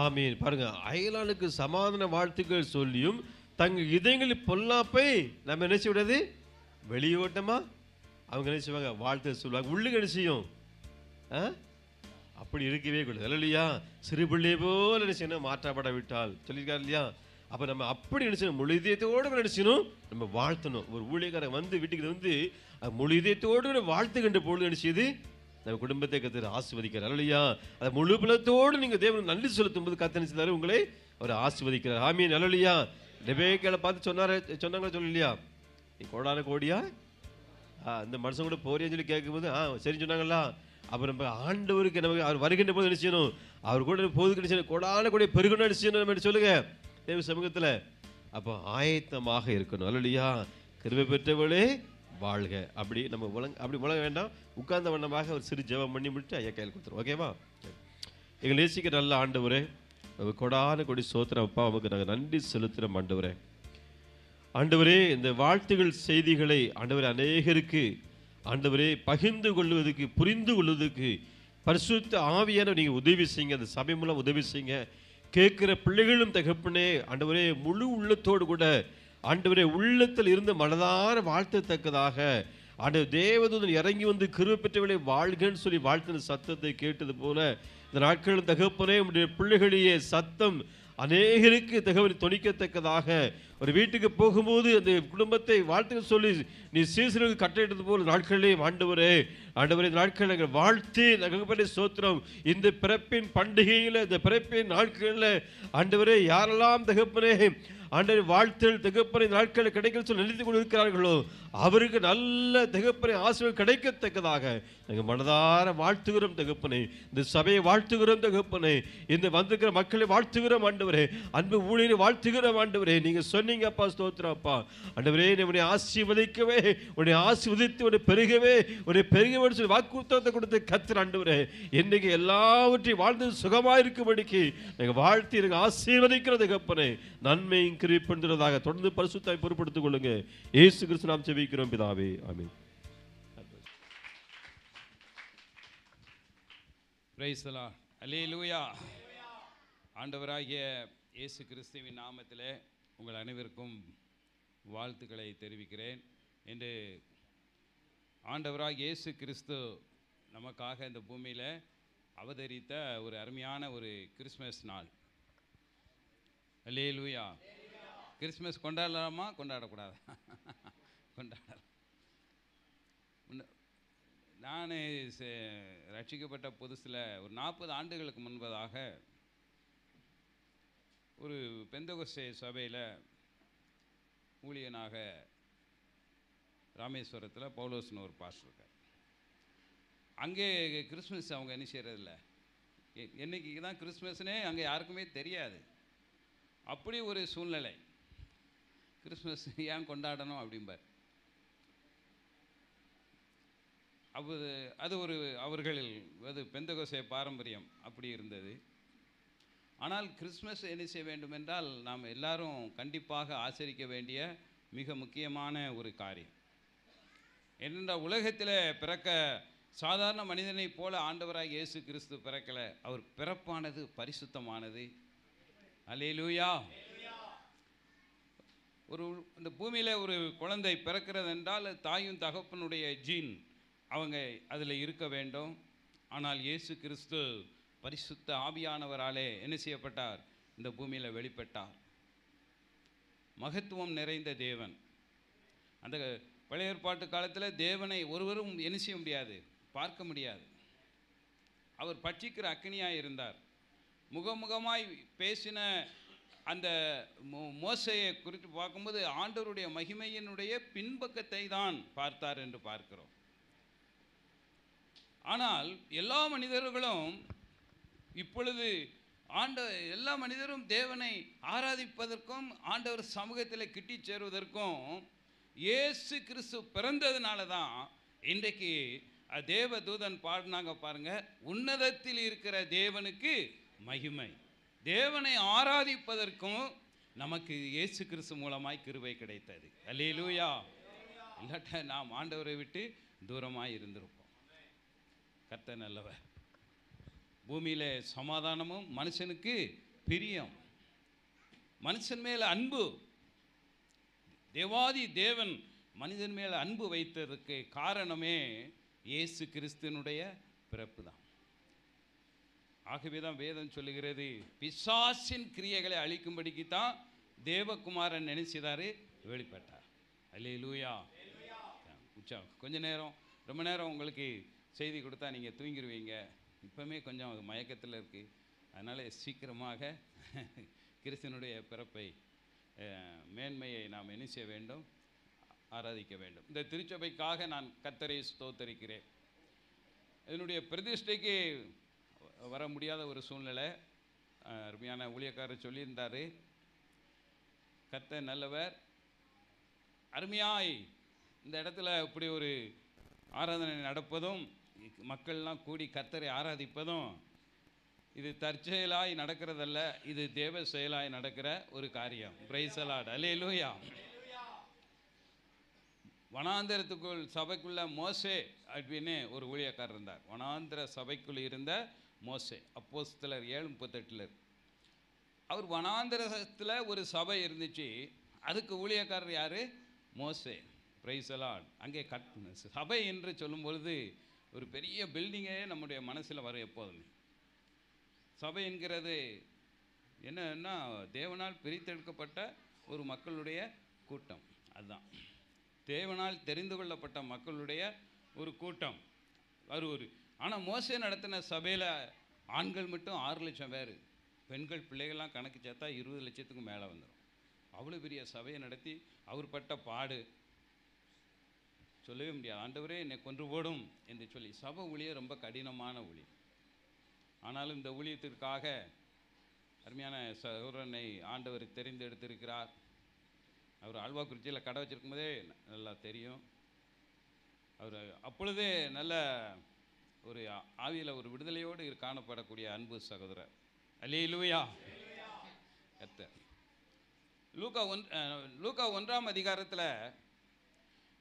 ஆமீன். பாருங்க, அயலானுக்கு சமாதான வாழ்த்துக்கள் சொல்லியும் தங்கள் இதயங்களில் பொல்லாப்பை நம்ம நினைச்சு விடாது வெளியோட்டமா அவங்க நினைச்சுவாங்க, வாழ்த்து சொல்லுவாங்க, உள்ளுக்கு நினைச்சியும் அப்படி இருக்கவே கூடாது இல்லையா? சிறு பிள்ளை போல நினைச்சணும் மாற்றப்பட விட்டால் சொல்லியிருக்காரு இல்லையா? அப்போ நம்ம அப்படி நினைச்சணும், முழு இதயத்தோடு நினைச்சணும் நம்ம வாழ்த்தணும். ஒரு ஊழியக்காரன் வந்து வீட்டுக்கு வந்து முழு இதயத்தோடு வாழ்த்து கண்டு பொழுது நினைச்சது நம்ம குடும்பத்தை கத்தர் ஆசீர்வதிக்கிறார் இல்லையா? அதை முழு பலத்தோடு நீங்கள் தேவனுக்கு நன்றி செலுத்தும் போது கத்தர் நினைச்சாரு உங்களை அவர் ஆசீர்வதிக்கிறார். ஆமீன் இல்லையா? ரெபேக்காளை பார்த்து சொன்னாங்களா சொல்லலையா? நீ கோடான கோடியா இந்த மனுஷன் கூட போறியான்னு சொல்லி கேட்கும்போது சரின்னு சொன்னாங்களா? அப்போ நம்ம ஆண்டவருக்கு நமக்கு அவர் வருகின்ற போது நினைச்சணும், அவர் கூட போதுக்கு நினைச்சணும், கோடான கோடியை பெருகணும் நினைச்சணும் நம்ம சொல்லுங்க தேவ சமூகத்தில். அப்போ ஆயத்தமாக இருக்கணும் இல்லையா? கிருபை பெற்றவளே வாழ்க. அப்படி நம்ம அப்படி முழங்க வேண்டாம், உட்கார்ந்த வண்ணமாக ஒரு சிறு ஜெபம் பண்ணி முடிட்டு ஐயா கையில் கொடுத்துரும். ஓகேவா? எங்கள் நேசிக்க நல்ல ஆண்டவரே, கொடான கொடி சோத்திரம் அப்பா, நமக்கு நாங்கள் நன்றி செலுத்துகிறோம் ஆண்டவரே. ஆண்டவரே, இந்த வாழ்த்துகள் செய்திகளை ஆண்டவரே அநேகருக்கு ஆண்டவரே பகிர்ந்து கொள்வதற்கு புரிந்து கொள்வதற்கு பரிசுத்த ஆவியான நீங்கள் உதவி செய்யுங்க. அந்த சபை மூலம் உதவி செய்யுங்க. கேட்குற பிள்ளைகளும் தகப்பனே ஆண்டவரே முழு உள்ளத்தோடு கூட ஆண்டவரே உள்ளத்தில் இருந்து மனதார வாழ்த்தத்தக்கதாக ஆண்டவர் தேவதூதன் இறங்கி வந்து கிருபை பெற்றவளை வாழ்கன்னு சொல்லி வாழ்த்தின சத்தத்தை கேட்டது போல இந்த நாட்களும் தகப்பனே உடைய பிள்ளைகளிலே சத்தம் அநேகருக்கு தகவல் தொனிக்கத்தக்கதாக ஒரு வீட்டுக்கு போகும்போது அந்த குடும்பத்தை வாழ்த்து சொல்லி நீ சீசனுக்கு கட்டளிட்டது போல நாட்களிலே ஆண்டவரே இந்த நாட்கள் நாங்கள் வாழ்த்தி நகப்படி சோத்திரம். இந்த பிறப்பின் பண்டிகையில் இந்த பிறப்பின் நாட்களில் ஆண்டவரே யாரெல்லாம் தகப்பனே ஆண்டவர் வாழ்த்தல் தகப்பனை நாட்களில் கிடைக்க சொல்லி நினைத்து கொண்டிருக்கிறார்களோ அவருக்கு நல்ல தகப்பனை ஆசீர்வாதம் கிடைக்கத்தக்கதாக நாங்கள் மனதார வாழ்த்துகிறோம் தகப்பனை. இந்த சபையை வாழ்த்துகிறோம் தகப்பனை. இந்த வந்திருக்கிற மக்களை வாழ்த்துகிறோம் ஆண்டவரே. அன்பு ஊழியரை வாழ்த்துகிறோம் ஆண்டவரே. நீங்கள் சொன்னீங்க அப்பா, ஸ்தோத்திரம் அப்பா. ஆண்டவரே, உன்னை ஆசீர்வதிக்கவே, உன்னை ஆசீர்வதித்து உன்னை பெருகவே, உன்னை பெருகவே சொல்லி வாக்குத்தத்தத்தை கொடுத்து கர்த்தர் ஆண்டவரே இன்னைக்கு எல்லாவற்றையும் வாழ்ந்து சுகமாக இருக்கும்படிக்கு நாங்கள் வாழ்த்தி எனக்கு ஆசீர்வதிக்கிற தகப்பனை நன்மையும் கிருபையாக தொடர்ந்து பரிசுத்தாய் பொறுப்படுத்திக் கொள்ளுங்க. இயேசு கிறிஸ்து நாம் ஜெபிக்கிறோம் பிதாவே, ஆமென். Price the lord. அல்லேலூயா. ஆண்டவராகிய இயேசு கிறிஸ்துவின் நாமத்திலே உங்கள் அனைவருக்கும் வாழ்த்துக்களை தெரிவிக்கிறேன். என்று ஆண்டவராகிய இயேசு கிறிஸ்து நமக்காக இந்த பூமியில் அவதரித்த ஒரு அருமையான ஒரு கிறிஸ்மஸ் நாள். அல்லேலூயா. கிறிஸ்மஸ் கொண்டாடலாமா கொண்டாடக்கூடாது? கொண்டாடலாம். நான் ரட்சிக்கப்பட்ட புதுசில் ஒரு 40 ஆண்டுகளுக்கு முன்பதாக ஒரு பெந்தகோஸ்தே சபையில் ஊழியனாக ராமேஸ்வரத்தில் பவுலோஸ்னு ஒரு பாஸ்டர் இருக்கார். அங்கே கிறிஸ்மஸ் அவங்க என்ன செய்கிறதில்ல, என்னைக்கு தான் கிறிஸ்மஸ்னே அங்கே யாருக்குமே தெரியாது. அப்படி ஒரு சூழ்நிலை. கிறிஸ்மஸ் ஏன் கொண்டாடணும் அப்படிம்பார். அது ஒரு அவர்களில் அது பெந்தகோஸ்தே பாரம்பரியம் அப்படி இருந்தது. ஆனால் கிறிஸ்மஸ் என்ன செய்ய வேண்டும் என்றால் நாம் எல்லாரும் கண்டிப்பாக ஆச்சரிக்க வேண்டிய மிக முக்கியமான ஒரு காரியம். ஏனென்றால் உலகத்தில் பிறக்க சாதாரண மனிதனை போல ஆண்டவராக இயேசு கிறிஸ்து பிறக்கலை. அவர் பிறப்பானது பரிசுத்தமானது. அல்லேலூயா. இந்த பூமியில் ஒரு குழந்தை பிறக்கிறது என்றால் தாயும் தகப்பனுடைய ஜீன் அவங்க அதில் இருக்க வேண்டும். ஆனால் இயேசு கிறிஸ்து பரிசுத்த ஆவியானவராலே என்ன செய்யப்பட்டார்? இந்த பூமியில் வெளிப்பட்டார். மகத்துவம் நிறைந்த தேவன். அந்த பழைய ஏற்பாட்டு காலத்தில் தேவனை ஒருவரும் என்ன செய்ய முடியாது, பார்க்க முடியாது. அவர் பட்சிக்கிற அக்கினியாய் இருந்தார். முகமுகமாய் பேசின அந்த மோசையை குறித்து பார்க்கும்போது ஆண்டவருடைய மகிமையினுடைய பின்பக்கத்தை தான் பார்த்தார் என்று பார்க்கிறோம். ஆனால் எல்லா மனிதர்களும் இப்பொழுது எல்லா மனிதரும் தேவனை ஆராதிப்பதற்கும் ஆண்டவர் சமூகத்தில் கிட்டி சேருவதற்கும் இயேசு கிறிஸ்து பிறந்ததுனால தான் இன்றைக்கு தேவ தூதன் பாடினாங்க பாருங்க, உன்னதத்தில் இருக்கிற தேவனுக்கு மகிமை. தேவனை ஆராதிப்பதற்கும் நமக்கு இயேசு கிறிஸ்து மூலமாய் கிருபை கிடைத்தது. அல்லேலூயா. இல்லாட்ட நாம் ஆண்டவரை விட்டு தூரமாய் இருந்திருப்போம். கர்த்தர் நல்லவர். பூமியில சமாதானமும் மனுஷனுக்கு பிரியம், மனுஷன் மேல அன்பு. தேவாதி தேவன் மனிதன் மேல அன்பு வைத்ததற்கு காரணமே இயேசு கிறிஸ்துனுடைய பிறப்பு தான். ஆகவே தான் வேதம் சொல்லுகிறது, பிசாசின் கிரியைகளை அழிக்கும்படிக்கு தான் தேவகுமாரன் நினைச்சிதாரு வெளிப்பட்டார். அல்லேலூயா. கொஞ்ச நேரம் ரொம்ப நேரம் உங்களுக்கு செய்தி கொடுத்தா நீங்கள் தூங்கிடுவீங்க. இப்போமே கொஞ்சம் மயக்கத்தில் இருக்குது. அதனால் சீக்கிரமாக கிறிஸ்தனுடைய பிறப்பை மேன்மையை நாம் என்ன செய்ய வேண்டும்? ஆராதிக்க வேண்டும். இந்த திருச்சபைக்காக நான் கர்த்தரை ஸ்தோத்தரிக்கிறேன். இதனுடைய பிரதிஷ்டைக்கு வர முடியாத ஒரு சூழ்நிலை. அருமையான ஊழியக்காரர் சொல்லியிருந்தார், கர்த்தர் நல்லவர். அருமையாய் இந்த இடத்துல இப்படி ஒரு ஆராதனை நடப்பதும் மக்கள்லாம் கூடி கர்த்தரை ஆராதிப்பதும் இது தற்செயலாய் நடக்கிறதல்ல, இது தேவ செயலாய் நடக்கிற ஒரு காரியம். Price the lord. அல்லேலூயா. வனாந்திரத்துக்குள் சபைக்குள்ள மோசே அப்படின்னு ஒரு ஊழியக்காரர் இருந்தார். வனாந்திர சபைக்குள் இருந்த மோசே, அப்போஸ்தலர் 7:38. அவர் வனாந்திரத்தில் ஒரு சபை இருந்துச்சு, அதுக்கு ஊழியக்காரர் யார்? மோசே. Price the Lord. அங்கே சபை என்று சொல்லும் பொழுது ஒரு பெரிய பில்டிங்கே நம்முடைய மனசில் வரும். எப்போதுமே சபை என்கிறது என்னன்னா தேவனால் பிரித்தெடுக்கப்பட்ட ஒரு மக்களுடைய கூட்டம். அதுதான் தேவனால் தெரிந்து கொள்ளப்பட்ட மக்களுடைய ஒரு கூட்டம். ஆனால் மோசே நடத்தின சபையில் ஆண்கள் மட்டும் 6 லட்சம் பேர், பெண்கள் பிள்ளைகள்லாம் கணக்கு சேர்த்தா 20 லட்சத்துக்கு மேலே வந்துடும். அவ்வளோ பெரிய சபையை நடத்தி அவர் பட்ட பாடு சொல்லவே முடியாது. ஆண்டவரே என்னை கொன்று போடும் என்று சொல்லி. சபை ஊழியம் ரொம்ப கடினமான ஊழியம். ஆனாலும் இந்த ஊழியத்திற்காக அருமையான சகோதரனை ஆண்டவர் தெரிந்தெடுத்திருக்கிறார். அவர் ஆழ்வாக்குறிச்சியில் கடை வச்சிருக்கும் போதே நல்லா தெரியும். அவர் அப்பொழுதே நல்ல ஒரு ஆவியில் ஒரு விடுதலையோடு காணப்படக்கூடிய அன்பு சகோதரர். அல்லேலூயா. கர்த்தர் லூக்கா 1ஆம் அதிகாரத்தில்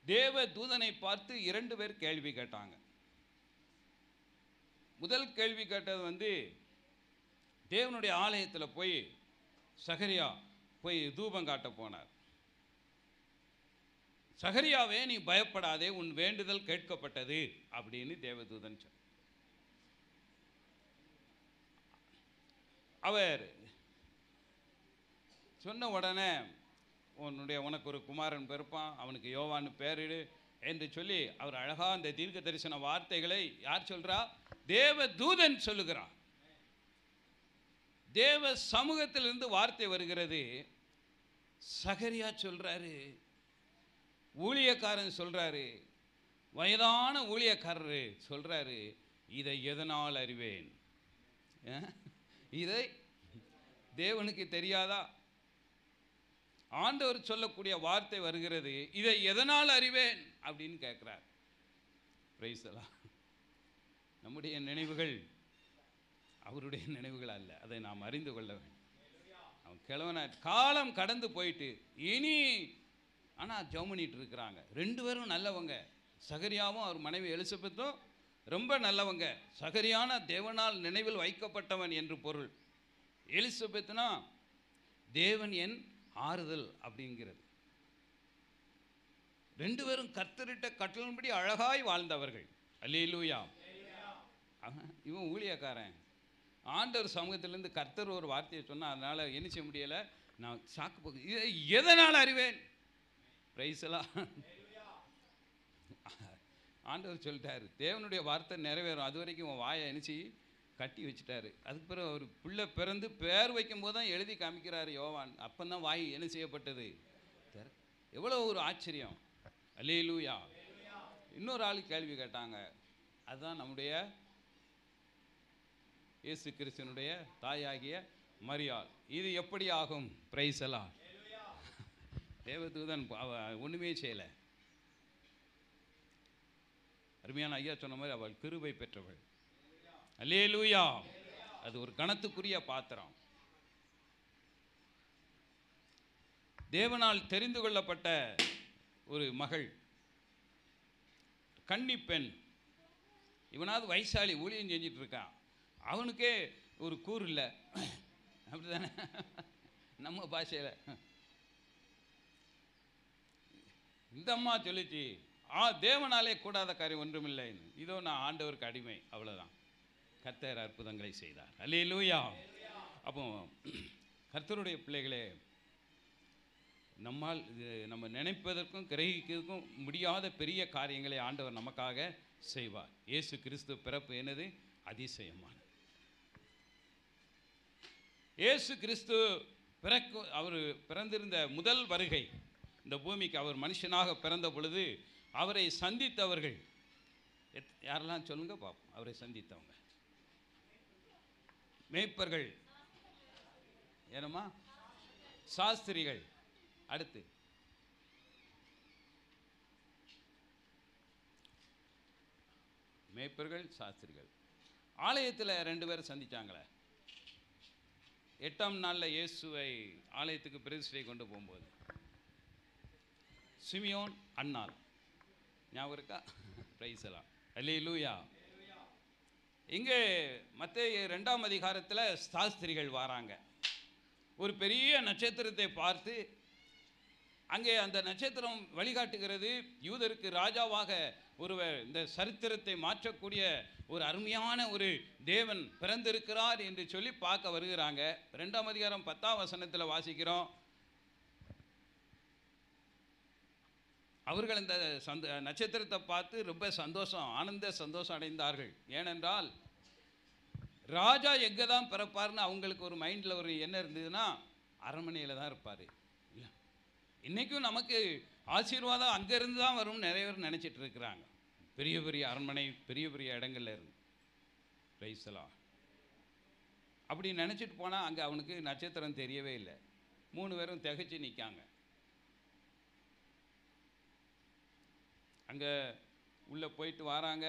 தேவ தூதனை பார்த்து 2 பேர் கேள்வி கேட்டாங்க. முதல் கேள்வி கேட்டது தேவனுடைய ஆலயத்தில் போய் சகரியா போய் தூபம் காட்ட போனார். சகரியாவே நீ பயப்படாதே, உன் வேண்டுதல் கேட்கப்பட்டது அப்படின்னு தேவதூதன் சொன்னார். அவர் சொன்ன உடனே உனக்கு ஒரு குமாரன் பிறப்பான், அவனுக்கு யோவான்னு பேரிடு என்று சொல்லி அவர் அழகா அந்த தீர்க்க தரிசன வார்த்தைகளை யார் சொல்றா? தேவ தூதன் சொல்லுகிறான். தேவ சமூகத்திலிருந்து வார்த்தை வருகிறது. சகரியா சொல்றாரு, ஊழியக்காரன் சொல்றாரு, வயதான ஊழியக்காரரு சொல்றாரு, இதை எதனால் அறிவேன்? இதை தேவனுக்கு தெரியாதா? ஆண்டவர் சொல்லக்கூடிய வார்த்தை வருகிறது, இதை எதனால் அறிவேன் அப்படின்னு கேட்கிறார். Price the Lord. நம்முடைய நினைவுகள் அவருடைய நினைவுகள் அல்ல, அதை நாம் அறிந்து கொள்ள வேண்டும். அவன் கிழவன காலம் கடந்து போயிட்டு இனி ஆனால் ஜெபம் பண்ணிட்டு இருக்கிறாங்க. 2 பேரும் நல்லவங்க. சகரியாவும் அவர் மனைவி எலிசபெத்தும் ரொம்ப நல்லவங்க. சகரியான தேவனால் நினைவில் வைக்கப்பட்டவன் என்று பொருள். எலிசபெத்னா தேவன் என் ஆறுதல் அப்படிங்கிறது. 2 பேரும் கர்த்தரிட்ட கட்டளையின்படி அழகாய் வாழ்ந்தவர்கள். அல்லேலூயா. இவன் ஊழியக்காரன். ஆண்டவர் சமூகத்திலிருந்து கர்த்தர் ஒரு வார்த்தையை சொன்னால் அதனால் என்ன செய்ய முடியலை. நான் சாக்கு போக்கு இதை எதனால் அறிவேன்? Price the Lord. ஆண்டவர் சொல்லிட்டாரு, தேவனுடைய வார்த்தை நிறைவேறும். அது வரைக்கும் உன் வாயை நினச்சி கட்டி வச்சுட்டாரு. அதுக்கு பிறகு ஒரு பிள்ளை பிறந்து பேர் வைக்கும் போது தான் எழுதி காமிக்கிறார் யோவான். அப்போ தான் வாய் என்ன செய்யப்பட்டது? எவ்வளோ ஒரு ஆச்சரியம். அல்லேலூயா. இன்னொரு ஆள் கேள்வி கேட்டாங்க. அதுதான் நம்முடைய இயேசு கிறிஸ்துவனுடைய தாயாகிய மரியாள். இது எப்படி ஆகும்? பிரைஸ் எல்லாம். தேவதூதன் ஒன்றுமே செய்யலை. அருமையான ஐயா சொன்ன மாதிரி அவள் கிருபை பெற்றவள். அல்லேலூயா. அது ஒரு கணத்துக்குரிய பாத்திரம். தேவனால் தெரிந்து கொள்ளப்பட்ட ஒரு மகள், கன்னி பெண். இவனாவது வயசாளி ஊழியம் செஞ்சிட்டு இருக்கான், அவனுக்கே ஒரு கூறு இல்லை, அப்படிதானே நம்ம பாஷையில். இந்த அம்மா சொல்லிச்சு, தேவனாலே கூடாத காரியம் ஒன்றுமில்லைன்னு. இதோ நான் ஆண்டவருக்கு அடிமை, அவ்வளோதான். கர்த்தர் அற்புதங்களை செய்தார். அல்லேலூயா. அப்போ கர்த்தருடைய பிள்ளைகளே, நம்மால் நம்ம நினைப்பதற்கும் கிரகிக்கிறதுக்கும் முடியாத பெரிய காரியங்களை ஆண்டவர் நமக்காக செய்வார். இயேசு கிறிஸ்து பிறப்பு என்னது? அதிசயமானது. இயேசு கிறிஸ்து அவர் பிறந்திருந்த முதல் வருகை இந்த பூமிக்கு, அவர் மனுஷனாக பிறந்த பொழுது அவரை சந்தித்தவர்கள் யாரெல்லாம் சொல்லுங்க பார்ப்போம். அவரை சந்தித்தவங்க மேய்ப்பர்கள், ஏனம்மா, சாஸ்திரிகள், அடுத்து மேய்ப்பர்கள், சாஸ்திரிகள். ஆலயத்தில் 2 பேரை சந்திச்சாங்களே, 8ஆம் நாளில் இயேசுவை ஆலயத்துக்கு பிரதிஷ்டை கொண்டு போகும்போது, சிமியோன், அன்னாள். ஞாபகம் இருக்கா? பிரைஸ் எல்லாம். அல்லேலூயா. இங்கே மத்தேயு 2ஆம் அதிகாரத்தில் சாஸ்திரிகள் வராங்க. ஒரு பெரிய நட்சத்திரத்தை பார்த்து, அங்கே அந்த நட்சத்திரம் வழிகாட்டுகிறது யூதருக்கு ராஜாவாக ஒருவர், இந்த சரித்திரத்தை மாற்றக்கூடிய ஒரு அருமையான ஒரு தேவன் பிறந்திருக்கிறார் என்று சொல்லி பார்க்க வருகிறாங்க. 2ஆம் அதிகாரம் 10ஆம் வசனத்தில் வாசிக்கிறோம், அவர்கள் இந்த நட்சத்திரத்தை பார்த்து ரொம்ப ஆனந்த சந்தோஷம் அடைந்தார்கள். ஏனென்றால் ராஜா எங்கே தான் பிறப்பார்னு அவங்களுக்கு ஒரு மைண்டில் ஒரு என்ன இருந்ததுன்னா, அரண்மனையில் தான் இருப்பார். இல்லை, இன்றைக்கும் நமக்கு ஆசீர்வாதம் அங்கேருந்து தான் வரும்னு நிறைய பேர் நினச்சிட்டு இருக்கிறாங்க. பெரிய பெரிய அரண்மனை, பெரிய பெரிய இடங்கள்ல இருந்து. பிரைஸ்லாம். அப்படி நினச்சிட்டு போனால் அங்கே அவனுக்கு நட்சத்திரம் தெரியவே இல்லை. 3 பேரும் திகைச்சு நிற்காங்க. அங்கே உள்ளே போயிட்டு வராங்க.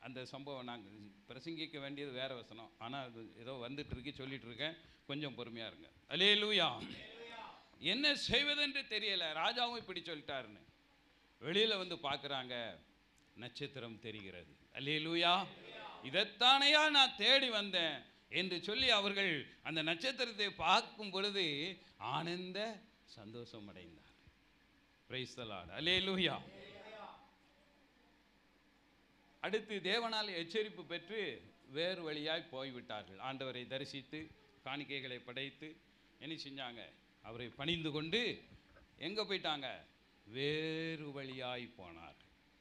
அந்த சம்பவம் நாங்கள் பிரசங்கிக்க வேண்டியது வேறு வசனம், ஆனால் அது ஏதோ வந்துட்டு இருக்கு, சொல்லிட்டு இருக்கேன், கொஞ்சம் பொறுமையாக இருங்க. அல்லேலூயா. என்ன செய்வதென்று தெரியலை, ராஜாவும் இப்படி சொல்லிட்டாருன்னு. வெளியில் வந்து பார்க்குறாங்க, நட்சத்திரம் தெரிகிறது. அல்லேலூயா. இதைத்தானையா நான் தேடி வந்தேன் என்று சொல்லி அவர்கள் அந்த நட்சத்திரத்தை பார்க்கும் பொழுது ஆனந்த சந்தோஷம் அடைந்தார். Praise the lord. அல்லேலூயா. அடுத்து தேவனால் எச்சரிப்பு பெற்று வேறு வழியாய் போய்விட்டார்கள். ஆண்டவரை தரிசித்து காணிக்கைகளை படைத்து என்ன செஞ்சாங்க? அவரை பணிந்து கொண்டு எங்கே போயிட்டாங்க? வேறு வழியாய் போனார்.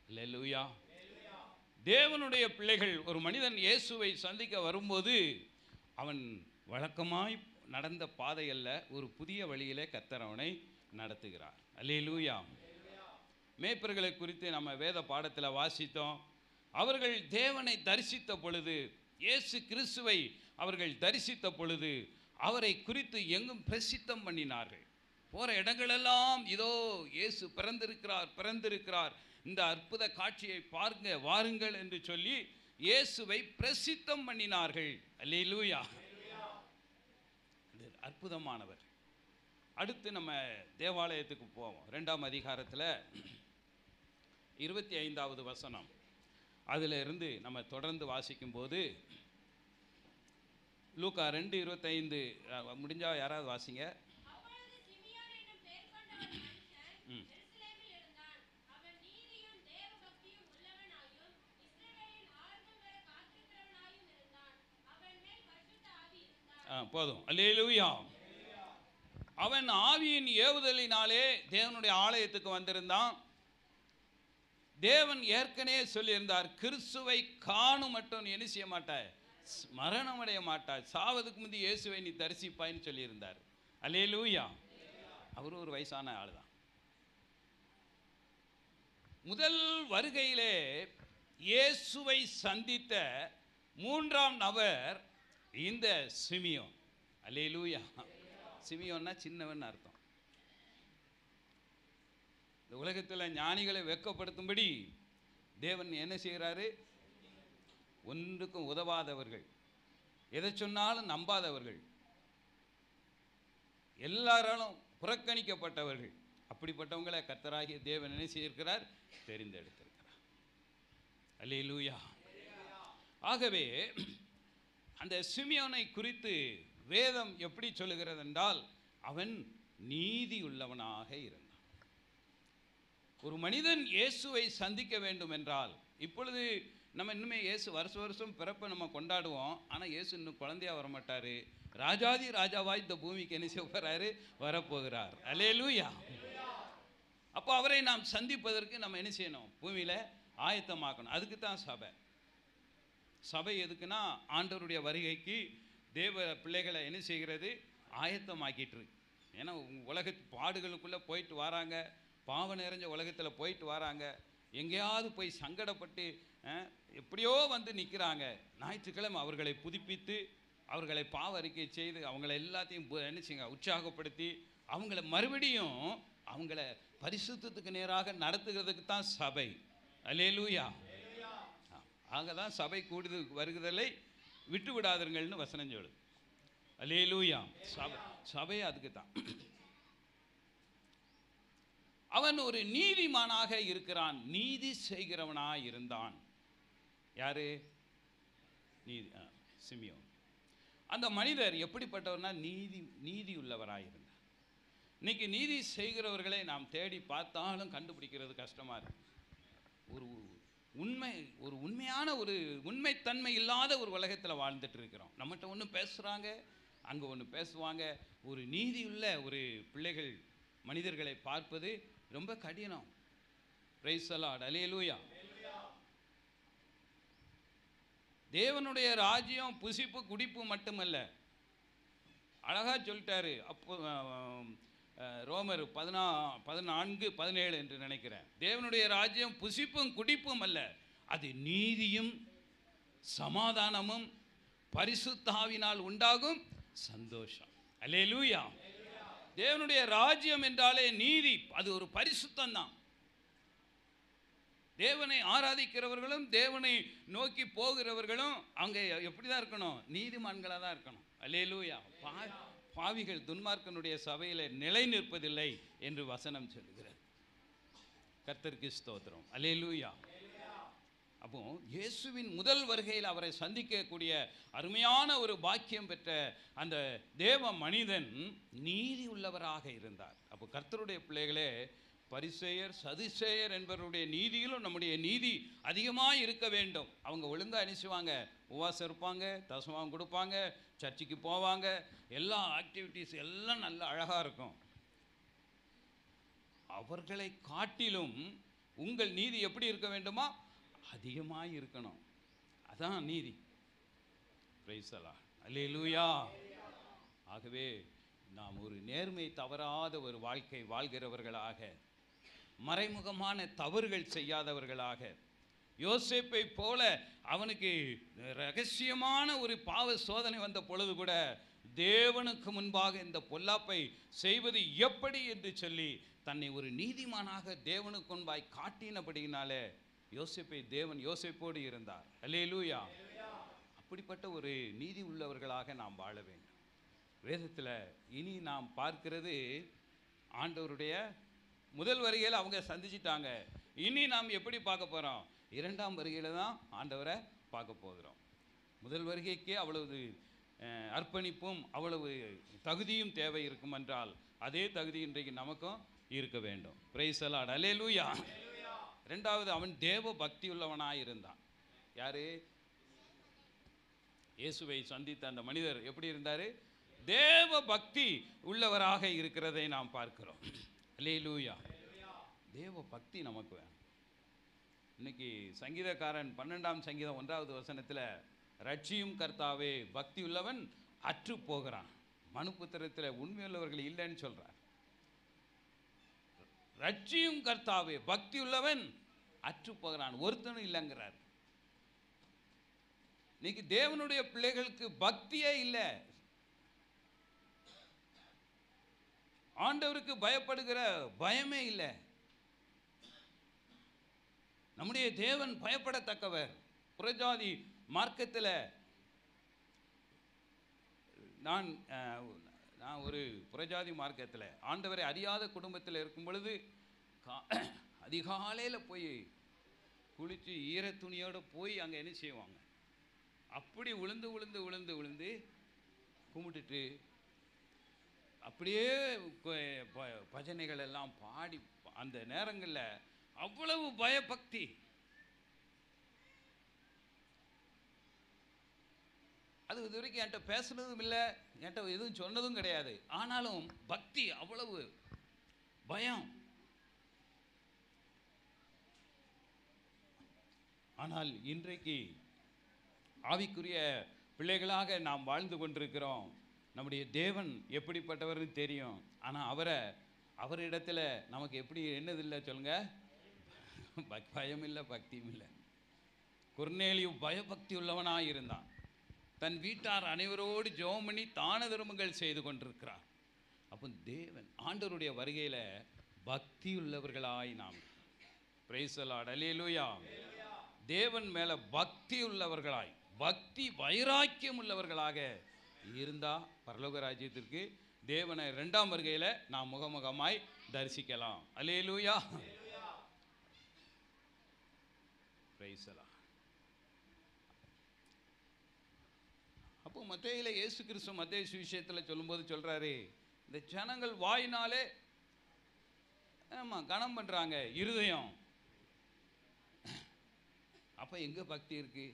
அல்லேலூயா. தேவனுடைய பிள்ளைகள், ஒரு மனிதன் இயேசுவை சந்திக்க வரும்போது அவன் வழக்கமாய் நடந்த பாதையல்ல, ஒரு புதிய வழியிலே கர்த்தர் அவனை நடத்துகிறார். அல்லேலூயா. மேய்ப்பர்களை குறித்து நம்ம வேத பாடத்தில் வாசித்தோம். அவர்கள் தேவனை தரிசித்த பொழுது, இயேசு கிறிஸ்துவை அவர்கள் தரிசித்த பொழுது அவரை குறித்து எங்கும் பிரசித்தம் பண்ணினார்கள். போகிற இடங்களெல்லாம் இதோ இயேசு பிறந்திருக்கிறார், பிறந்திருக்கிறார், இந்த அற்புத காட்சியை பாருங்க, வாருங்கள் என்று சொல்லி இயேசுவை பிரசித்தம் பண்ணினார்கள். அல்லேலூயா. அற்புதமானவர். அடுத்து நம்ம தேவாலயத்துக்கு போவோம். 2ஆம் அதிகாரத்தில் 25வது வசனம், அதில் இருந்து நம்ம தொடர்ந்து வாசிக்கும்போது, லூக்கா 2:25 முடிஞ்சால் யாராவது வாசிங்க. போதும். அல்லேலூயா. அவன் ஆவியின் ஏவுதலினாலே தேவனுடைய ஆலயத்துக்கு வந்திருந்தான். தேவன் ஏற்கனவே சொல்லியிருந்தார், கிறிஸ்துவை காணும் மட்டும் நீ என்ன செய்ய மாட்டாய்? மரணம் அடைய மாட்டாய். சாவதுக்கு முந்தி இயேசுவை நீ தரிசிப்பாயின்னு சொல்லியிருந்தார். அல்லேலூயா. அவரு ஒரு வயசான ஆள் தான். முதல் வருகையிலே இயேசுவை சந்தித்த 3ஆம் நபர் இந்த சிமியோன், அல்லேலூயா. சிமியோன்னா சின்னவன் அர்த்தம். இந்த உலகத்தில் ஞானிகளை வெட்கப்படுத்தும்படி தேவன் என்ன செய்கிறாரு? ஒன்றுக்கும் உதவாதவர்கள், எதை சொன்னாலும் நம்பாதவர்கள், எல்லாராலும் புறக்கணிக்கப்பட்டவர்கள், அப்படிப்பட்டவங்களை கர்த்தராகிய தேவன் என்ன செய்திருக்கிறார்? தெரிந்தெடுத்திருக்கிறார். அல்லேலூயா. ஆகவே அந்த சிமியோனை குறித்து வேதம் எப்படி சொல்லுகிறது என்றால், அவன் நீதி உள்ளவனாக இருந்தான். ஒரு மனிதன் இயேசுவை சந்திக்க வேண்டும் என்றால், இப்பொழுது நம்ம இன்னுமே இயேசு வருஷம் பிறப்பை நம்ம கொண்டாடுவோம். ஆனால் இயேசு இன்னும் குழந்தையாக வரமாட்டார். ராஜாதி ராஜாவாய் இந்த பூமிக்கு என்ன செய்ய போகிறாரு? வரப்போகிறார். அல்லேலூயா. அப்போ அவரை நாம் சந்திப்பதற்கு நம்ம என்ன செய்யணும்? பூமியில் ஆயத்தமாக்கணும். அதுக்கு தான் சபை. சபை எதுக்குன்னா, ஆண்டவருடைய வருகைக்கு தேவ பிள்ளைகளை என்ன செய்கிறது? ஆயத்தமாக்கிட்டு இருக்கு. ஏன்னா உலக பாடுகளுக்குள்ளே போயிட்டு வராங்க, பாவம் நிறைஞ்ச உலகத்தில் போயிட்டு வராங்க, எங்கேயாவது போய் சங்கடப்பட்டு எப்படியோ வந்து நிற்கிறாங்க. ஞாயிற்றுக்கிழமை அவர்களை புதுப்பித்து, அவர்களை பாவ அறிக்கை செய்து, அவங்கள எல்லாத்தையும் என்ன செய்யுங்க? உற்சாகப்படுத்தி, அவங்கள மறுபடியும் அவங்கள பரிசுத்தத்துக்கு நேராக நடத்துகிறதுக்கு தான் சபை. அல்லேலூயா. ஆக தான் சபை கூடுது வருகிறதை விட்டு விடாதீர்கள்னு வசனம் சொல்லுது. அல்லேலூயா. சபை அதுக்கு தான். அவன் ஒரு நீதிமானாக இருக்கிறான், நீதி செய்கிறவனாக இருந்தான். யாரு? நீதி சிமியோன். அந்த மனிதர் எப்படிப்பட்டவர்னா நீதி உள்ளவராக இருந்தார். இன்னைக்கு நீதி செய்கிறவர்களை நாம் தேடி பார்த்தாலும் கண்டுபிடிக்கிறது கஷ்டமாக இருக்கு. ஒரு உண்மையான ஒரு உண்மைத்தன்மை இல்லாத ஒரு உலகத்தில் வாழ்ந்துட்டு இருக்கிறோம். நம்மகிட்ட ஒன்று பேசுகிறாங்க, அங்கே ஒன்று பேசுவாங்க. ஒரு நீதியுள்ள ஒரு பிள்ளைகள் மனிதர்களை பார்ப்பது ரொம்ப கடினம். Praise the lord. அல்லேலூயா. தேவனுடைய ராஜ்யம் புசிப்பு குடிப்பு மட்டுமல்ல. அழகா சொல்லிட்டாரு. அப்போ ரோமர் 14:17 என்று நினைக்கிறேன். தேவனுடைய ராஜ்யம் புசிப்பும் குடிப்பும் அல்ல, அது நீதியும் சமாதானமும் பரிசுத்தாவினால் உண்டாகும் சந்தோஷம். அல்லேலூயா. தேவனுடைய ராஜ்யம் என்றாலே நீதி, அது ஒரு பரிசுத்தம் தான். தேவனை ஆராதிக்கிறவர்களும் தேவனை நோக்கி போகிறவர்களும் அங்கே எப்படி தான் இருக்கணும்? நீதிமான்களாக தான் இருக்கணும். அல்லேலூயா. பாவிகள் துன்மார்க்கனுடைய சபையில் நிலை நிற்பதில்லை என்று வசனம் சொல்லுகிறது. கர்த்தருக்கு ஸ்தோத்திரம். அல்லேலூயா. அப்போ இயேசுவின் முதல் வருகையில் அவரை சந்திக்கக்கூடிய அருமையான ஒரு பாக்கியம் பெற்ற அந்த தேவ மனிதன் நீதி உள்ளவராக இருந்தார். அப்போ கர்த்தருடைய பிள்ளைகளே, பரிசேயர் சதுசேயர் என்பவருடைய நீதியிலும் நம்முடைய நீதி அதிகமாக இருக்க வேண்டும். அவங்க ஒழுங்காக அனுப்பிச்சுவாங்க, உபவாசம் இருப்பாங்க, தசமாவும் கொடுப்பாங்க, சர்ச்சுக்கு போவாங்க, எல்லா ஆக்டிவிட்டீஸ் எல்லாம் நல்ல அழகாக இருக்கும். அவர்களை காட்டிலும் உங்கள் நீதி எப்படி இருக்க வேண்டுமா? அதிகமாக இருக்கணும். அதான் நீதி. Praise the lord. அல்லேலூயா. ஆகவே நாம் ஒரு நேர்மை தவறாத ஒரு வாழ்க்கை வாழ்கிறவர்களாக, மறைமுகமான தவறுகள் செய்யாதவர்களாக, யோசேப்பை போல அவனுக்கு ரகசியமான ஒரு பாவ சோதனை வந்த பொழுது கூட தேவனுக்கு முன்பாக இந்த பொல்லாப்பை செய்வது எப்படி என்று சொல்லி தன்னை ஒரு நீதிமானாக தேவனுக்கு முன்பாய் காட்டினபடியினாலே தேவன் யோசேப்போடு இருந்தார். அல்லேலூயா. அப்படிப்பட்ட ஒரு நீதி உள்ளவர்களாக நாம் வாழ வேண்டும். வேதத்தில் இனி நாம் பார்க்கிறது, ஆண்டவருடைய முதல் வருகையில் அவங்க சந்திச்சிட்டாங்க. இனி நாம் எப்படி பார்க்க போகிறோம்? இரண்டாம் வருகையில் தான் ஆண்டவரை பார்க்க போகிறோம். முதல் வருகைக்கே அவ்வளவு அர்ப்பணிப்பும் அவ்வளவு தகுதியும் தேவை இருக்கும் என்றால், அதே தகுதி இன்றைக்கு நமக்கும் இருக்க வேண்டும். Praise the lord. அல்லேலூயா. ரெண்டாவது, அவன் தேவ பக்தி உள்ளவனாக இருந்தான். யாரு? இயேசுவை சந்தித்த அந்த மனிதர் எப்படி இருந்தார்? தேவ பக்தி உள்ளவராக இருக்கிறதை நாம் பார்க்கிறோம். அல்லேலூயா. தேவ பக்தி நமக்கு வேணும். இன்னைக்கு சங்கீதக்காரன் 12ஆம் சங்கீதம் 1வது வசனத்தில், ரட்சியும் கர்த்தாவே பக்தி உள்ளவன் அற்று போகிறான். மனுபுத்திரத்தில் உண்மையுள்ளவர்கள் இல்லைன்னு சொல்றார். ரட்சியும் கர்த்தாவே பக்தி உள்ளவன் அற்று போகிறான், ஒருத்தனும் இல்லைங்கிறார். இன்னைக்கு தேவனுடைய பிள்ளைகளுக்கு பக்தியே இல்லை. ஆண்டவருக்கு பயப்படுகிற பயமே இல்லை. நம்முடைய தேவன் பயப்படத்தக்கவர். புறஜாதி மார்க்கத்தில் நான் ஒரு புறஜாதி மார்க்கத்தில் ஆண்டவரை அறியாத குடும்பத்தில் இருக்கும் பொழுது அதிகாலையில் போய் குளித்து ஈர துணியோடு போய் அங்கே என்ன செய்வாங்க, அப்படி விழுந்து விழுந்து விழுந்து விழுந்து கும்பிட்டுட்டு அப்படியே பஜனைகள் எல்லாம் பாடி அந்த நேரங்களில் அவ்வளவு பயபக்தி. அது இது வரைக்கும் என்கிட்ட பேசுனதும் இல்லை, என்கிட்ட எதுவும் சொன்னதும் கிடையாது. ஆனாலும் பக்தி, அவ்வளவு பயம். ஆனால் இன்றைக்கு ஆவிக்குரிய பிள்ளைகளாக நாம் வாழ்ந்து கொண்டிருக்கிறோம். நம்முடைய தேவன் எப்படிப்பட்டவர்னு தெரியும். ஆனால் அவரிடத்துல நமக்கு எப்படி என்னதில்லை சொல்லுங்க, பயம் இல்லை, பக்தியும் இல்லை. கொர்நேலியு பயபக்தி உள்ளவனாக இருந்தான். தன் வீட்டார் அனைவரோடு ஜெபம் பண்ணி தான தர்மங்கள் செய்து கொண்டிருக்கிறார். அப்போ தேவன் ஆண்டவருடைய வருகையில் பக்தி உள்ளவர்களாய் நாம், பிரைஸ் தி லார்ட், அல்லேலூயா, தேவன் மேலே பக்தி உள்ளவர்களாய், பக்தி வைராக்கியம் உள்ளவர்களாக இருந்தால் பரலோக ராஜ்யத்திற்கு தேவனை இரண்டாம் வருகையில் நாம் முகமுகமாய் தரிசிக்கலாம். அல்லேலூயா, பிரைஸ் தி லார்ட். அப்போ மத்தேயில இயேசு கிறிஸ்து மத்தேயு சுவிசேஷத்தில் சொல்லும்போது சொல்கிறாரு, இந்த ஜனங்கள் வாயினாலே ஆமாம் கனம் பண்ணுறாங்க, இருதயம். அப்போ எங்கே பக்தி இருக்கு?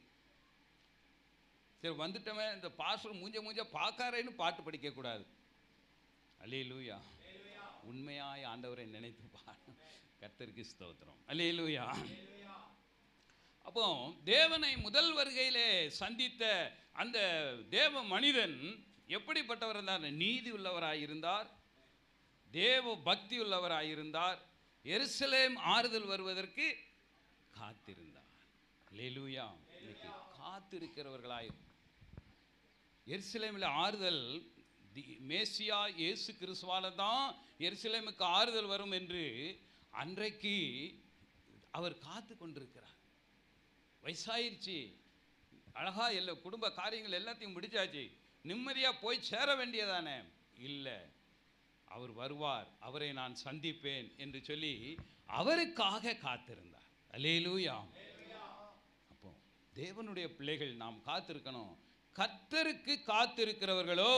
சரி வந்துட்டோமே, இந்த பாஸ்டர் மூஞ்ச பார்க்காரேன்னு பாட்டு படிக்கக்கூடாது. அல்லேலூயா, உண்மையாய் ஆண்டவரை நினைத்து கர்த்தருக்கு ஸ்தோத்திரம். அல்லேலூயா. அப்போ தேவனை முதல் வருகையிலே சந்தித்த அந்த தேவ மனிதன் எப்படிப்பட்டவர் இருந்தார்? நீதி உள்ளவராயிருந்தார், தேவ பக்தி உள்ளவராயிருந்தார், எருசலேம் ஆறுதல் வருவதற்கு காத்திருந்தார். அல்லேலூயா. இன்னைக்கு காத்திருக்கிறவர்களாய், எருசலேமில் ஆறுதல் மேசியா இயேசு கிறிஸ்துவால தான் எருசலேமுக்கு ஆறுதல் வரும் என்று அன்றைக்கு அவர் காத்து கொண்டிருக்கிறார். வயசாயிருச்சு, அழகா எல்லா குடும்ப காரியங்கள் எல்லாத்தையும் முடிச்சாச்சு, நிம்மதியாக போய் சேர வேண்டியதானே? இல்லை, அவர் வருவார், அவரை நான் சந்திப்பேன் என்று சொல்லி அவருக்காக காத்திருந்தார். அல்லேலூயா. அப்போ தேவனுடைய பிள்ளைகள் நாம் காத்திருக்கணும். கர்த்தருக்கு காத்திருக்கிறவர்களோ,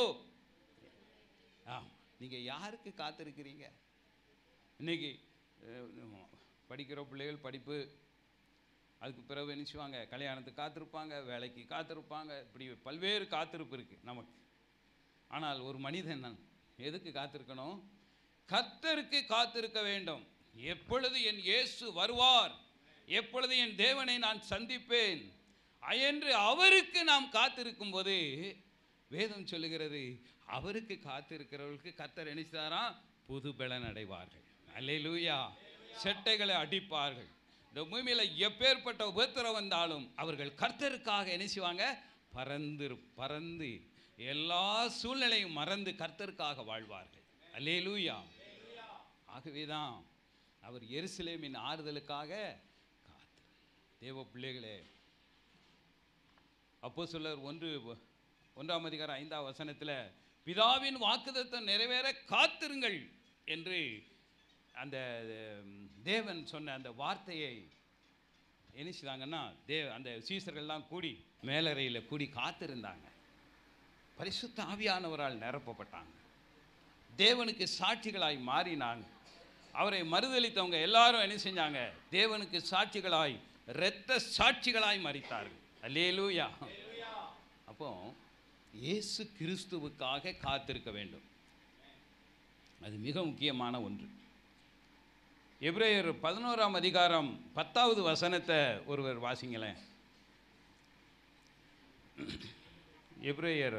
நீங்கள் யாருக்கு காத்திருக்கிறீங்க? இன்னைக்கு படிக்கிற பிள்ளைகள் படிப்பு, அதுக்கு பிறகு நினைச்சுவாங்க கல்யாணத்துக்கு காத்திருப்பாங்க, வேலைக்கு காத்திருப்பாங்க, இப்படி பல்வேறு காத்திருப்பு இருக்குது நமக்கு. ஆனால் ஒரு மனிதன் எதுக்கு காத்திருக்கணும்? கர்த்தருக்கு காத்திருக்க வேண்டும். எப்பொழுது என் இயேசு வருவார், எப்பொழுது என் தேவனை நான் சந்திப்பேன் என்று அவருக்கு நாம் காத்திருக்கும் போது வேதம் சொல்லுகிறது, அவருக்கு காத்திருக்கிறவர்களுக்கு கர்த்தர் நினைச்சாரா புது பலன் அடைவார்கள். அல்லேலூயா. செட்டைகளை அடிப்பார்கள். இந்த பூமியில் எப்பேற்பட்ட உபத்திரம் வந்தாலும் அவர்கள் கர்த்தருக்காக என்ன செய்வாங்க? பறந்து எல்லா சூழ்நிலையும் மறந்து கர்த்தருக்காக வாழ்வார்கள். அல்லேலூயா. ஆகவேதான் அவர் எருசலேமின் ஆறுதலுக்காக காத்து. தேவ பிள்ளைகளே, அப்போஸ்தலர் 1:5 பிதாவின் வாக்குத்தத்தம் நிறைவேற காத்திருங்கள் என்று அந்த தேவன் சொன்ன அந்த வார்த்தையை என்ன செய்தாங்கன்னா, அந்த சீசர்கள்லாம் கூடி மேலறையில் கூடி காத்திருந்தாங்க. பரிசுத்த ஆவியானவரால் நிரப்பப்பட்டாங்க. தேவனுக்கு சாட்சிகளாய் மாறினாங்க. அவரை மறுதலித்தவங்க எல்லாரும் என்ன செஞ்சாங்க? தேவனுக்கு சாட்சிகளாய், இரத்த சாட்சிகளாய் மரித்தார்கள். அல்லேலூயா. அப்போ இயேசு கிறிஸ்துவுக்காக காத்திருக்க வேண்டும். அது மிக முக்கியமான ஒன்று. எபிரேயர் 11:10 ஒருவர் வாசிங்களேன். எபிரேயர்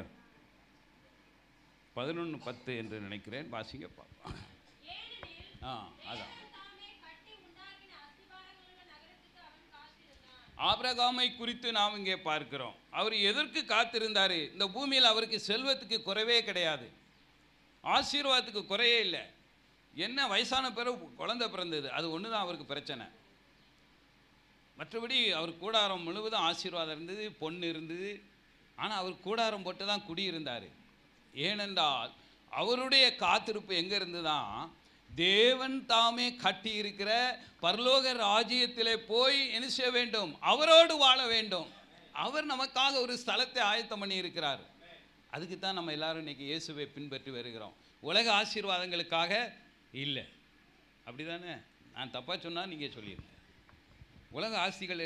11:10 என்று நினைக்கிறேன். வாசிங்க பார்ப்போம். அதான் ஆபிரகாமை குறித்து நாம் இங்கே பார்க்கிறோம். அவர் எதற்கு காத்திருந்தார்? இந்த பூமியில் அவருக்கு செல்வத்துக்கு குறைவே கிடையாது, ஆசீர்வாதத்துக்கு குறையே இல்லை. என்ன வயசான பிறகு குழந்தை பிறந்தது, அது ஒன்று தான் அவருக்கு பிரச்சனை. மற்றபடி அவர் கூடாரம் முழுவதும் ஆசீர்வாதம் இருந்தது, பொண்ணு இருந்தது. ஆனால் அவர் கூடாரம் போட்டு தான் குடியிருந்தார். ஏனென்றால் அவருடைய காத்திருப்பு எங்கே இருந்துதான், தேவன் தாமே கட்டி இருக்கிற பரலோக ராஜ்யத்திலே போய் என்ன செய்ய வேண்டும், அவரோடு வாழ வேண்டும். அவர் நமக்காக ஒரு ஸ்தலத்தை ஆயத்தம் பண்ணி இருக்கிறார். அதுக்கு தான் நம்ம எல்லாரும் இன்னைக்கு இயேசுவை பின்பற்றி வருகிறோம். உலக ஆசீர்வாதங்களுக்காக இல்லை. அப்படி தானே? நான் தப்பாக சொன்னால் நீங்கள் சொல்லிடுங்க. உலக ஆசிகள்,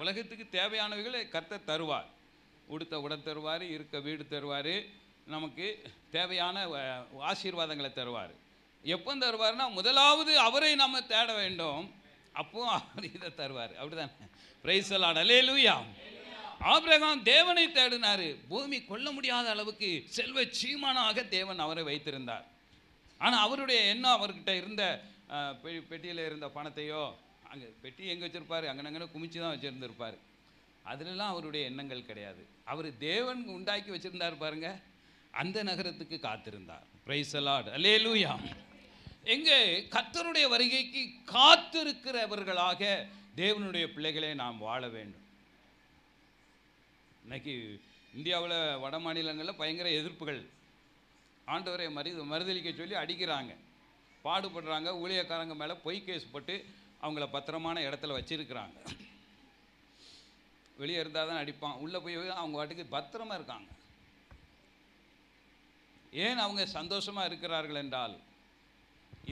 உலகத்துக்கு தேவையானவைகளை கர்த்தர் தருவார். உடுத்த உடல் தருவார், இருக்க வீடு தருவார், நமக்கு தேவையான ஆசீர்வாதங்களை தருவார். எப்போ தருவார்னா, முதலாவது அவரை நம்ம தேட வேண்டும், அப்போ அவர் இதை தருவார். அப்படிதானே? Price the lord, hallelujah. Abraham தேவனை தேடினார். பூமி கொள்ள முடியாத அளவுக்கு செல்வ சீமானாக தேவன் அவரை வைத்திருந்தார். ஆனால் அவருடைய எண்ணம், அவர்கிட்ட இருந்த பெட்டியில் இருந்த பணத்தையோ, அங்கே பெட்டி எங்கே வச்சுருப்பார், அங்கனங்கே குமிச்சு தான் வச்சுருந்துருப்பார். அதிலெல்லாம் அவருடைய எண்ணங்கள் கிடையாது. அவர் தேவன் உண்டாக்கி வச்சுருந்தார் பாருங்க, அந்த நகரத்துக்கு காத்திருந்தார். பிரைஸ் தி லார்ட், அல்லேலூயா. எங்கே கர்த்தருடைய வருகைக்கு காத்திருக்கிறவர்களாக தேவனுடைய பிள்ளைகளை நாம் வாழ வேண்டும். இன்னைக்கு இந்தியாவில் வட மாநிலங்களில் பயங்கர எதிர்ப்புகள், ஆண்டவரை மறுதலிக்க சொல்லி அடிக்கிறாங்க, பாடுபடுறாங்க. ஊழியக்காரங்க மேலே பொய் கேஸ் போட்டு அவங்கள பத்திரமான இடத்துல வச்சிருக்கிறாங்க. வெளியே இருந்தால் தான் அடிப்பான், உள்ளே போய் அவங்க வாட்டுக்கு பத்திரமா இருக்காங்க. ஏன் அவங்க சந்தோஷமாக இருக்கிறார்கள் என்றால்,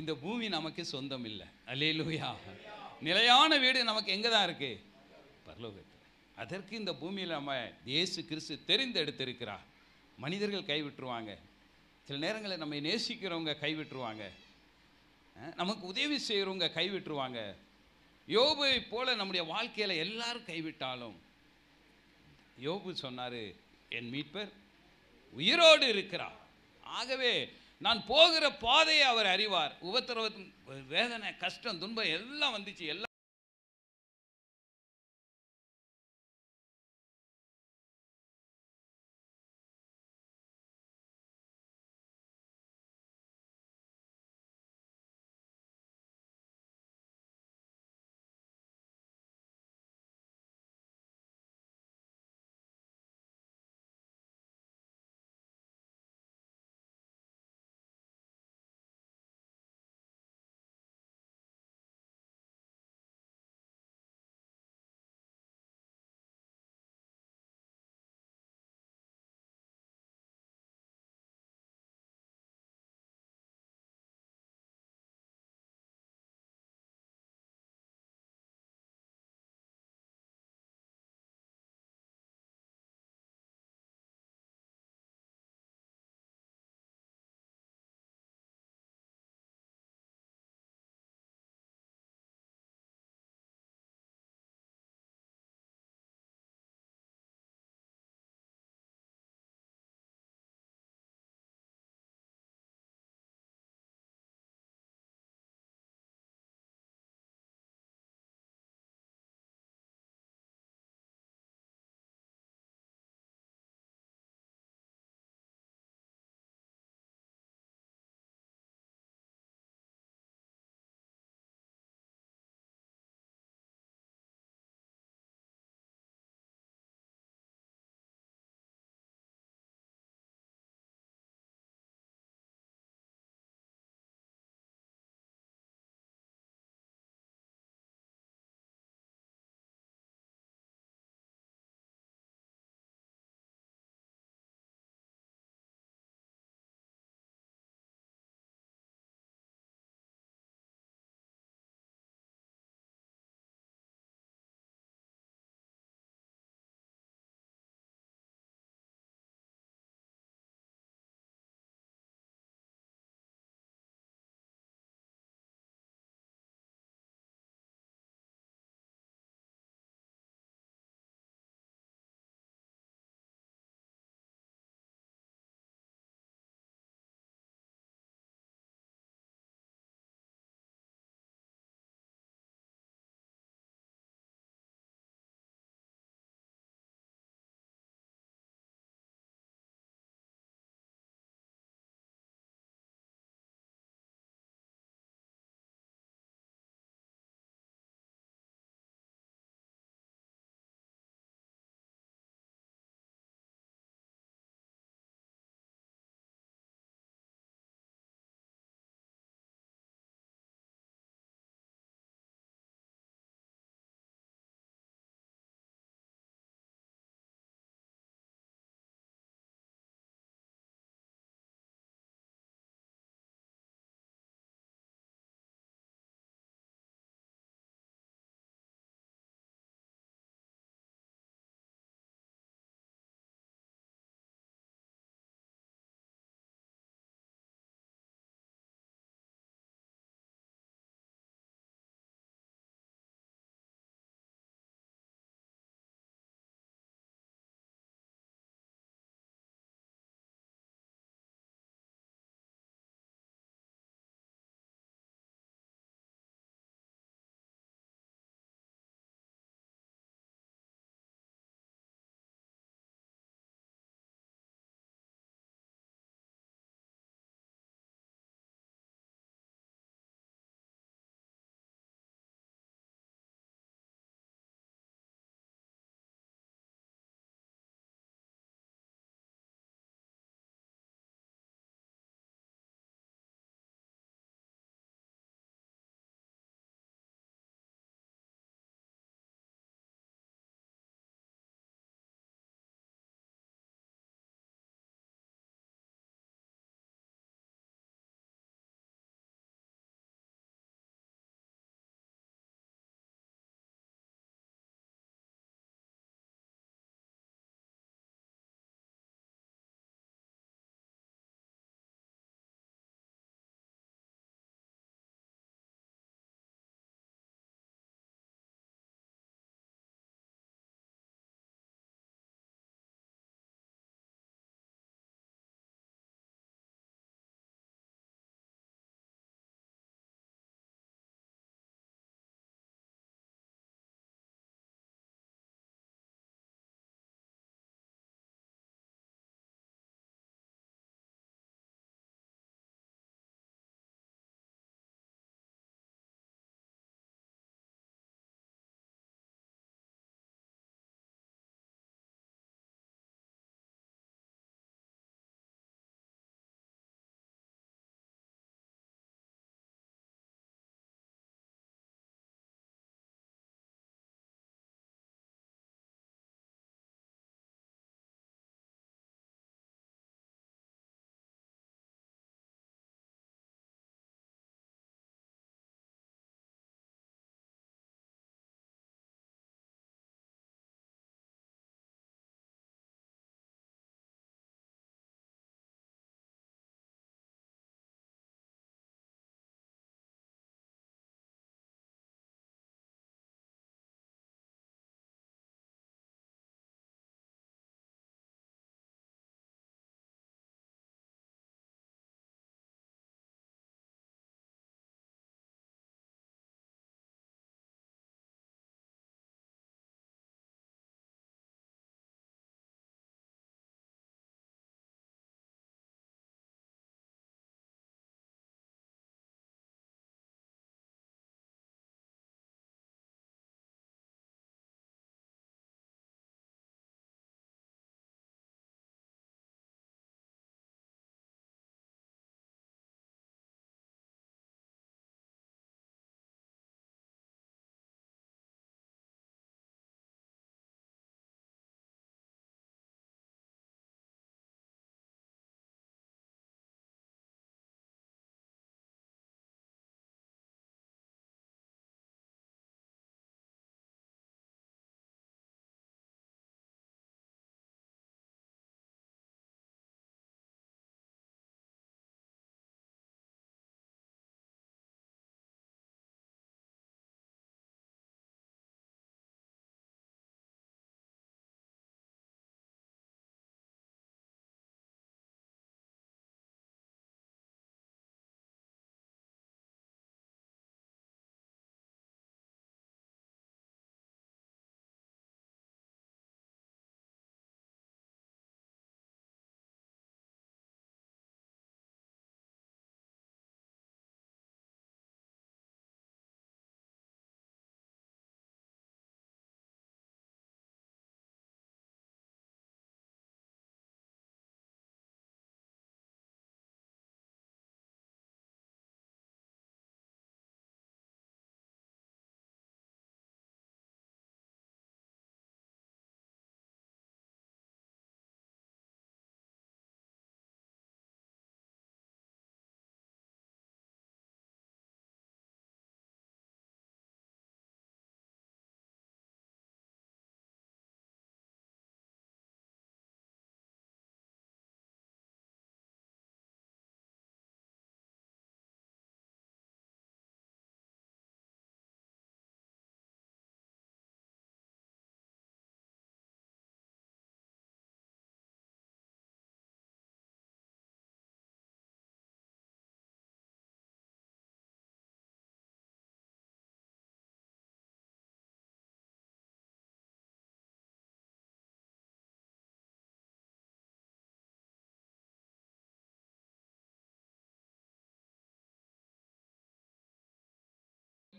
இந்த பூமி நமக்கு சொந்தம் இல்லை. அல்லேலூயா. நிலையான வீடு நமக்கு எங்கே தான் இருக்குது? பரலோகத்தில். அதற்கு இந்த பூமியில் நம்ம இயேசு கிறிஸ்து தெரிந்தெடுத்திருக்கிறார். மனிதர்கள் கைவிட்டுருவாங்க, சில நேரங்களில் நம்மை நேசிக்கிறவங்க கைவிட்டுருவாங்க, நமக்கு உதவி செய்கிறவங்க கைவிட்டுருவாங்க. யோபை போல நம்முடைய வாழ்க்கையில் எல்லாரும் கைவிட்டாலும், யோபு சொன்னார், என் மீட்பர் உயிரோடு இருக்கிறார். ஆகவே நான் போகிற பாதையை அவர் அறிவார். உபத்திரவம், வேதனை, கஷ்டம், துன்பம் எல்லாம் வந்துச்சு, எல்லாம்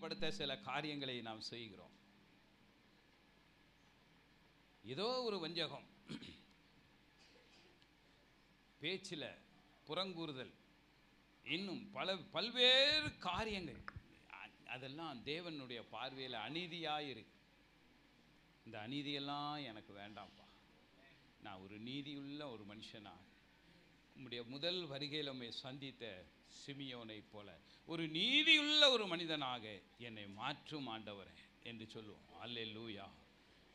படுத்த சில காரியங்களை நாம் செய்கிறோம். ஏதோ ஒரு வஞ்சகம், பேச்சில் புறங்கூறுதல், இன்னும் பல்வேறு காரியங்கள், அதெல்லாம் தேவனுடைய பார்வையில் அநீதியாக இருக்கு. இந்த அநீதியெல்லாம் எனக்கு வேண்டாம்ப்பா. நான் ஒரு நீதியுள்ள ஒரு மனுஷனாக உம்முடைய முதல் வருகையில் உம்மை சந்தித்த சிமியோனை போல ஒரு நீதியுள்ள ஒரு மனிதனாக என்னை மாற்றும் ஆண்டவரே என்று சொல்லுவோம். அல்லேலூயா,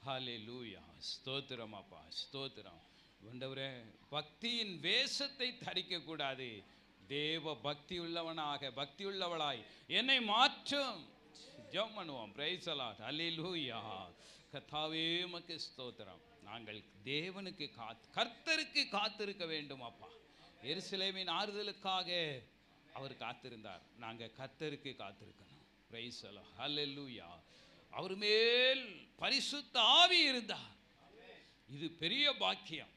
ஹல்லேலூயா. ஸ்தோத்திரம் அப்பா, ஸ்தோத்திரம் ஆண்டவரே. பக்தியின் வேஷத்தை தரிக்கக்கூடாது. தேவ பக்தி உள்ளவனாக, பக்தி உள்ளவளாய் என்னை மாற்றும். ஜெபம் பண்ணுவோம். Praise the lord. அல்லேலூயா. கர்த்தாவே உமக்கு ஸ்தோத்திரம். நாங்கள் தேவனுக்கு கர்த்தருக்கு காத்திருக்க வேண்டும் அப்பா. எருசலேமின் ஆறுதலுக்காக அவர் காத்திருந்தார். நாங்கள் கர்த்தருக்கு காத்திருக்கணும். Price the Lord. ஹல்லேலூயா. அவர் மேல் பரிசுத்த ஆவி இருந்தார். இது பெரிய பாக்கியம்.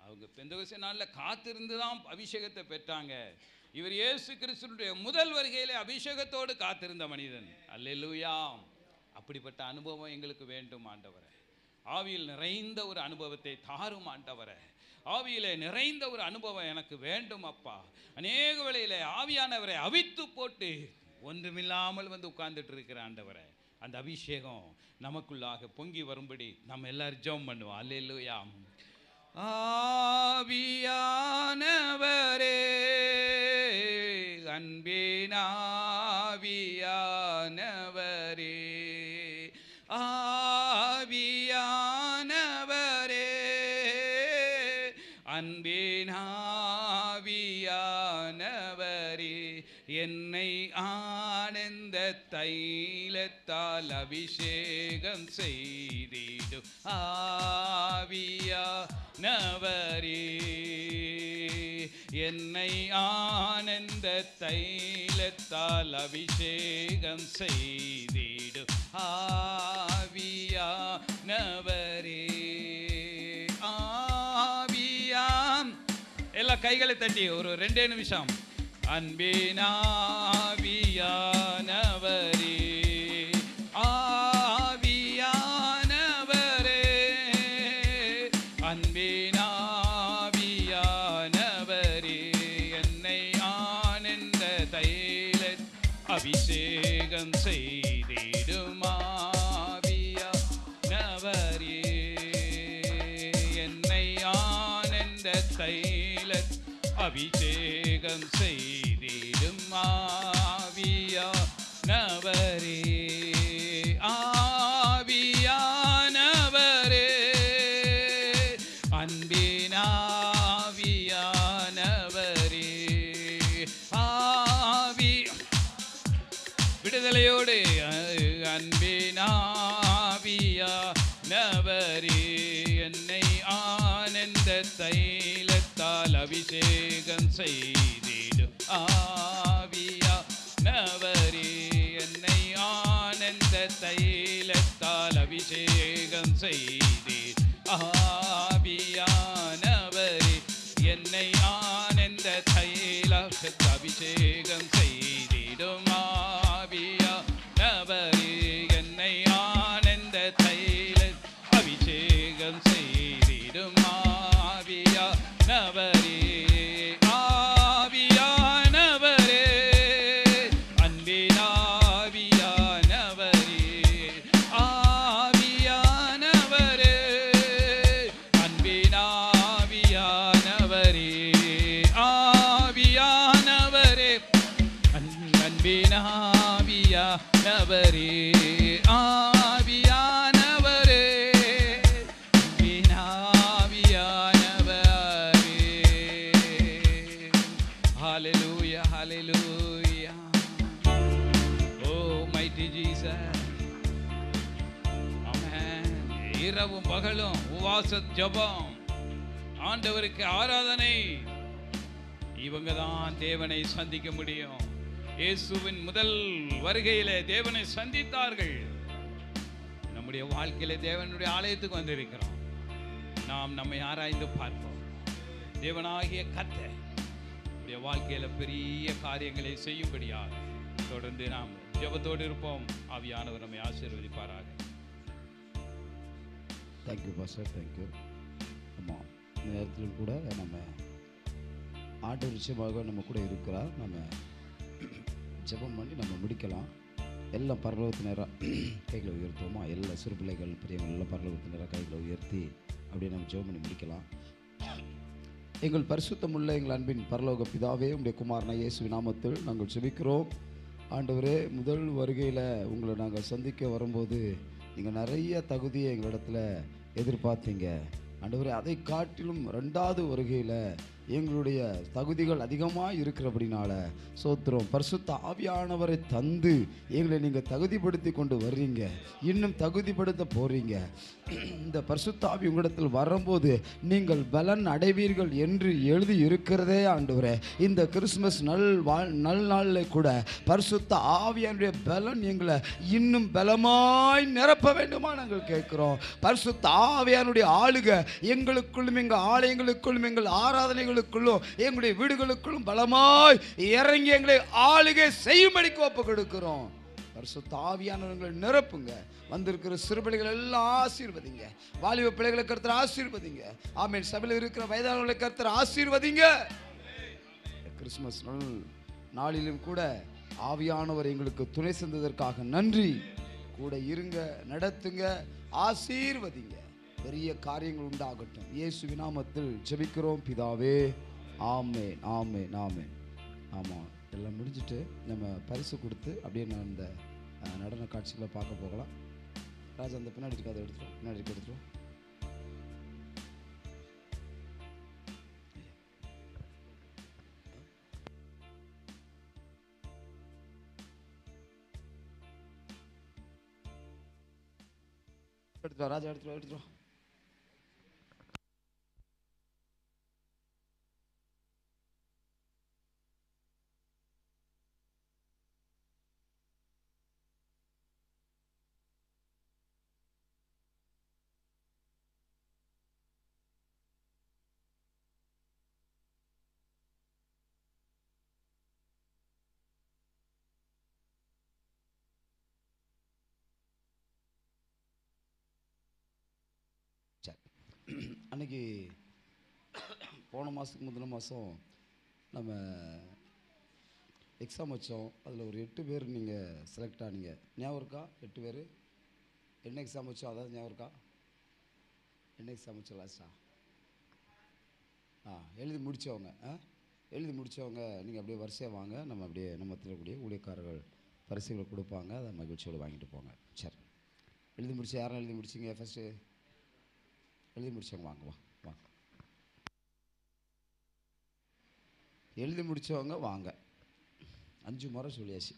அவங்க பெந்தகோஸ்தே நாளில் காத்திருந்து தான் அபிஷேகத்தை பெற்றாங்க. இவர் இயேசு கிறிஸ்துவினுடைய முதல் வருகையிலே அபிஷேகத்தோடு காத்திருந்த மனிதன். அல்லேலூயா. அப்படிப்பட்ட அனுபவம் எங்களுக்கு வேண்டும் ஆண்டவரே. ஆவியில் நிறைந்த ஒரு அனுபவத்தை தாரும் ஆண்டவரே. ஆவியிலே நிறைந்த ஒரு அனுபவம் எனக்கு வேண்டும் அப்பா. அநேக வேளையிலே ஆவியானவரை அவித்து போட்டு ஒன்றுமில்லாமல் வந்து உட்கார்ந்துட்டு இருக்கிற ஆண்டவரே, அந்த அபிஷேகம் நமக்குள்ளாக பொங்கி வரும்படி நம்ம எல்லாரும் ஜெபம் பண்ணுவோம். அல்லேலூயா. ஆவியானவரே, அன்பினாவியானவரே, ஆவியானவரே, அன்பினாவியானவரே, என்னை ஆனந்த தைலத்தால் அபிஷேகம் செய்திடும் ஆவியானவரே, என்னை ஆனந்த தைலத்தால் அபிஷேகம் செய்திடும் ஆவியானவரே. ஆவியாம் எல்லா கைகளை தட்டி ஒரு 2 நிமிஷம். அன்பினாவியானவரே, ஆவியானவரே, அன்பினாவியானவரே, என்னை ஆனந்த தைல அபிஷேகம் செய்திடும் ஆவியானவரே, என்னை ஆனந்த தைல அபிஷேகம் செய்திடும் ஆவியானவரே, ஆவியானவரே, அன்பினாவியானவரே, ஆவி விடுதலையோடு அன்பினாவியானவரே, என்னை ஆனந்த தைலத்தால் அபிஷேகம் செய்திடும் ஆவியானவரே, என்னை ஆனந்த தைலத்தால் அபிஷேகம் செய்தீர் ஆவியானவரே, என்னை ஆனந்த தைலத்தால் அபிஷேகம் செய்திடும் ஆவியானவரே, என்னை ஆனந்த தைல அபிஷேகம் செய்திடும் ஆவியானவரே, ஆவியானவரே, அன்பினாவியானவரே, ஆவியானவரே, அன்பினாவியானவரே, ஆவியானவரே, அன்பினாவியானவரே, ஆவியானவரே, Hallelujah, hallelujah. Oh, mighty Jesus. Amen. இரவும் பகலும் உபவாச ஜெபம், ஆண்டவருக்கு ஆராதனை, இவங்க தான் தேவனை சந்திக்க முடியும். இயேசுவின் முதல் வருகையிலே தேவனை சந்தித்தார்கள். நம்முடைய வாழ்க்கையில தேவனுடைய ஆலயத்துக்கு வந்திருக்கிறோம். நாம் நம்மை ஆராய்ந்து பார்ப்போம். தேவனாகிய கர்த்தர் வாழ்க்கையில பெரிய காரியங்களை செய்யும்படியாக தொடர்ந்து நாம் ஜெபத்தோடு இருப்போம். ஆவியானவர் நம்மை ஆசீர்வதிப்பாராக. Thank you pastor, thank you. ஆமாம், இந்த நேரத்திலும் கூட நம்ம ஆண்டவர் நிச்சயமாக நம்ம கூட இருக்கிறார். நம்ம ஜெபம் பண்ணி நம்ம முடிக்கலாம். எல்லாம் பரலோகத்து நேராக கைகளை உயர்த்துவோமா? எல்லா சிறு பிள்ளைகள் பெரியவங்க எல்லாம் பரலோகத்து நேராக கைகளை உயர்த்தி அப்படியே நம்ம ஜெபம் பண்ணி முடிக்கலாம். எங்கள் பரிசுத்தமுள்ள எங்கள் அன்பின் பரலோக பிதாவே, உங்களுடைய குமாரனா இயேசுவின் நாமத்தில் நாங்கள் ஜெபிக்கிறோம். ஆண்டவரே, முதல் வருகையில் உங்களை நாங்கள் சந்திக்க வரும்போது நீங்கள் நிறைய தகுதியை எங்களிடத்துல எதிர்பார்த்தீங்க. ஆண்டவரே, அதை காட்டிலும் 2வது வருகையில் எங்களுடைய தகுதிகள் அதிகமாக இருக்கிறபடினால சோத்திரம். பரிசுத்த ஆவியானவரை தந்து எங்களை நீங்கள் தகுதிப்படுத்தி கொண்டு வர்றீங்க, இன்னும் தகுதிப்படுத்த போகிறீங்க. இந்த பரிசுத்த ஆவி உங்களிடத்தில் வரும்போது நீங்கள் பலன் அடைவீர்கள் என்று எழுதி இருக்கிறதே ஆண்டவரே. இந்த கிறிஸ்மஸ் நாளில் கூட பரிசுத்த ஆவியானுடைய பலன் எங்களை இன்னும் பலமாய் நிரப்ப வேண்டுமா நாங்கள் கேட்கிறோம். பரிசுத்த ஆவியானுடைய ஆளுகை எங்களுக்குள்ளும், எங்கள் ஆலயங்களுக்குள்ளும், எங்கள் ஆராதனைகளுக்குள்ளும், எங்களுடைய வீடுகளுக்குள்ளும் பலமாய் இறங்கி எங்களை ஆளுகை செய்யும்படிக்கு ஒப்பு கொடுக்கிறோம். பரிசுத்த ஆவியானவர்களை நிரப்புங்க. வந்திருக்கிற சிறுபிள்ளைகள் எல்லாம் ஆசீர்வதிங்க. வாலிப பிள்ளைகளை கர்த்தர் ஆசீர்வதிங்க. ஆமென். சபையில் இருக்கிற வயதானவர்களை கர்த்தர் ஆசீர்வதிங்க. கிறிஸ்துமஸ் நாளிலும் கூட ஆவியானவர் எங்களுக்கு துணை சென்றதற்காக நன்றி. கூட இருங்க, நடத்துங்க, ஆசீர்வதிங்க. பெரிய காரியங்கள் உண்டாகட்டும். இயேசுவின் நாமத்தில் ஜெபிக்கிறோம் பிதாவே. ஆமென், ஆமென், ஆமென். ஆமாம், எல்லாம் முடிஞ்சிட்டு நம்ம பரிசு கொடுத்து அப்படியே நான் இந்த நடன காட்சிகளை பார்க்க போகலாம். ராஜா, அந்த பின்னாடி இருக்காத எடுத்துரும், பின்னாடி இருக்க எடுத்துரும். எடுத்துரும் ராஜா, எடுத்துரும், எடுத்துரும். அன்னைக்கு போன மாதத்துக்கு முந்தின மாதம் நம்ம எக்ஸாம் வச்சோம். அதில் ஒரு 8 பேர் நீங்கள் செலக்ட் ஆனீங்க. ஞாபகம் இருக்கா? 8 பேர் என்ன எக்ஸாம் வச்சோம்? அதாவது ஞாபகம் இருக்கா? என்ன எக்ஸாம் வச்சோம் லாஸ்ட்டா? எழுதி முடித்தவங்க, எழுதி முடித்தவங்க நீங்கள் அப்படியே வரிசையாக வாங்க. நம்ம அப்படியே நம்ம இருக்கக்கூடிய ஊழியக்காரர்கள் பரிசுகளை கொடுப்பாங்க. அதை மகிழ்ச்சியோடு வாங்கிட்டு போங்க. சரி, எழுதி முடிச்ச யாரும் எழுதி முடிச்சிங்க? ஃபஸ்ட்டு எழுதி முடிச்சவங்க வாங்க, வாங்க. எழுதி முடித்தவங்க வாங்க. 5 முறை சொல்லியாச்சு.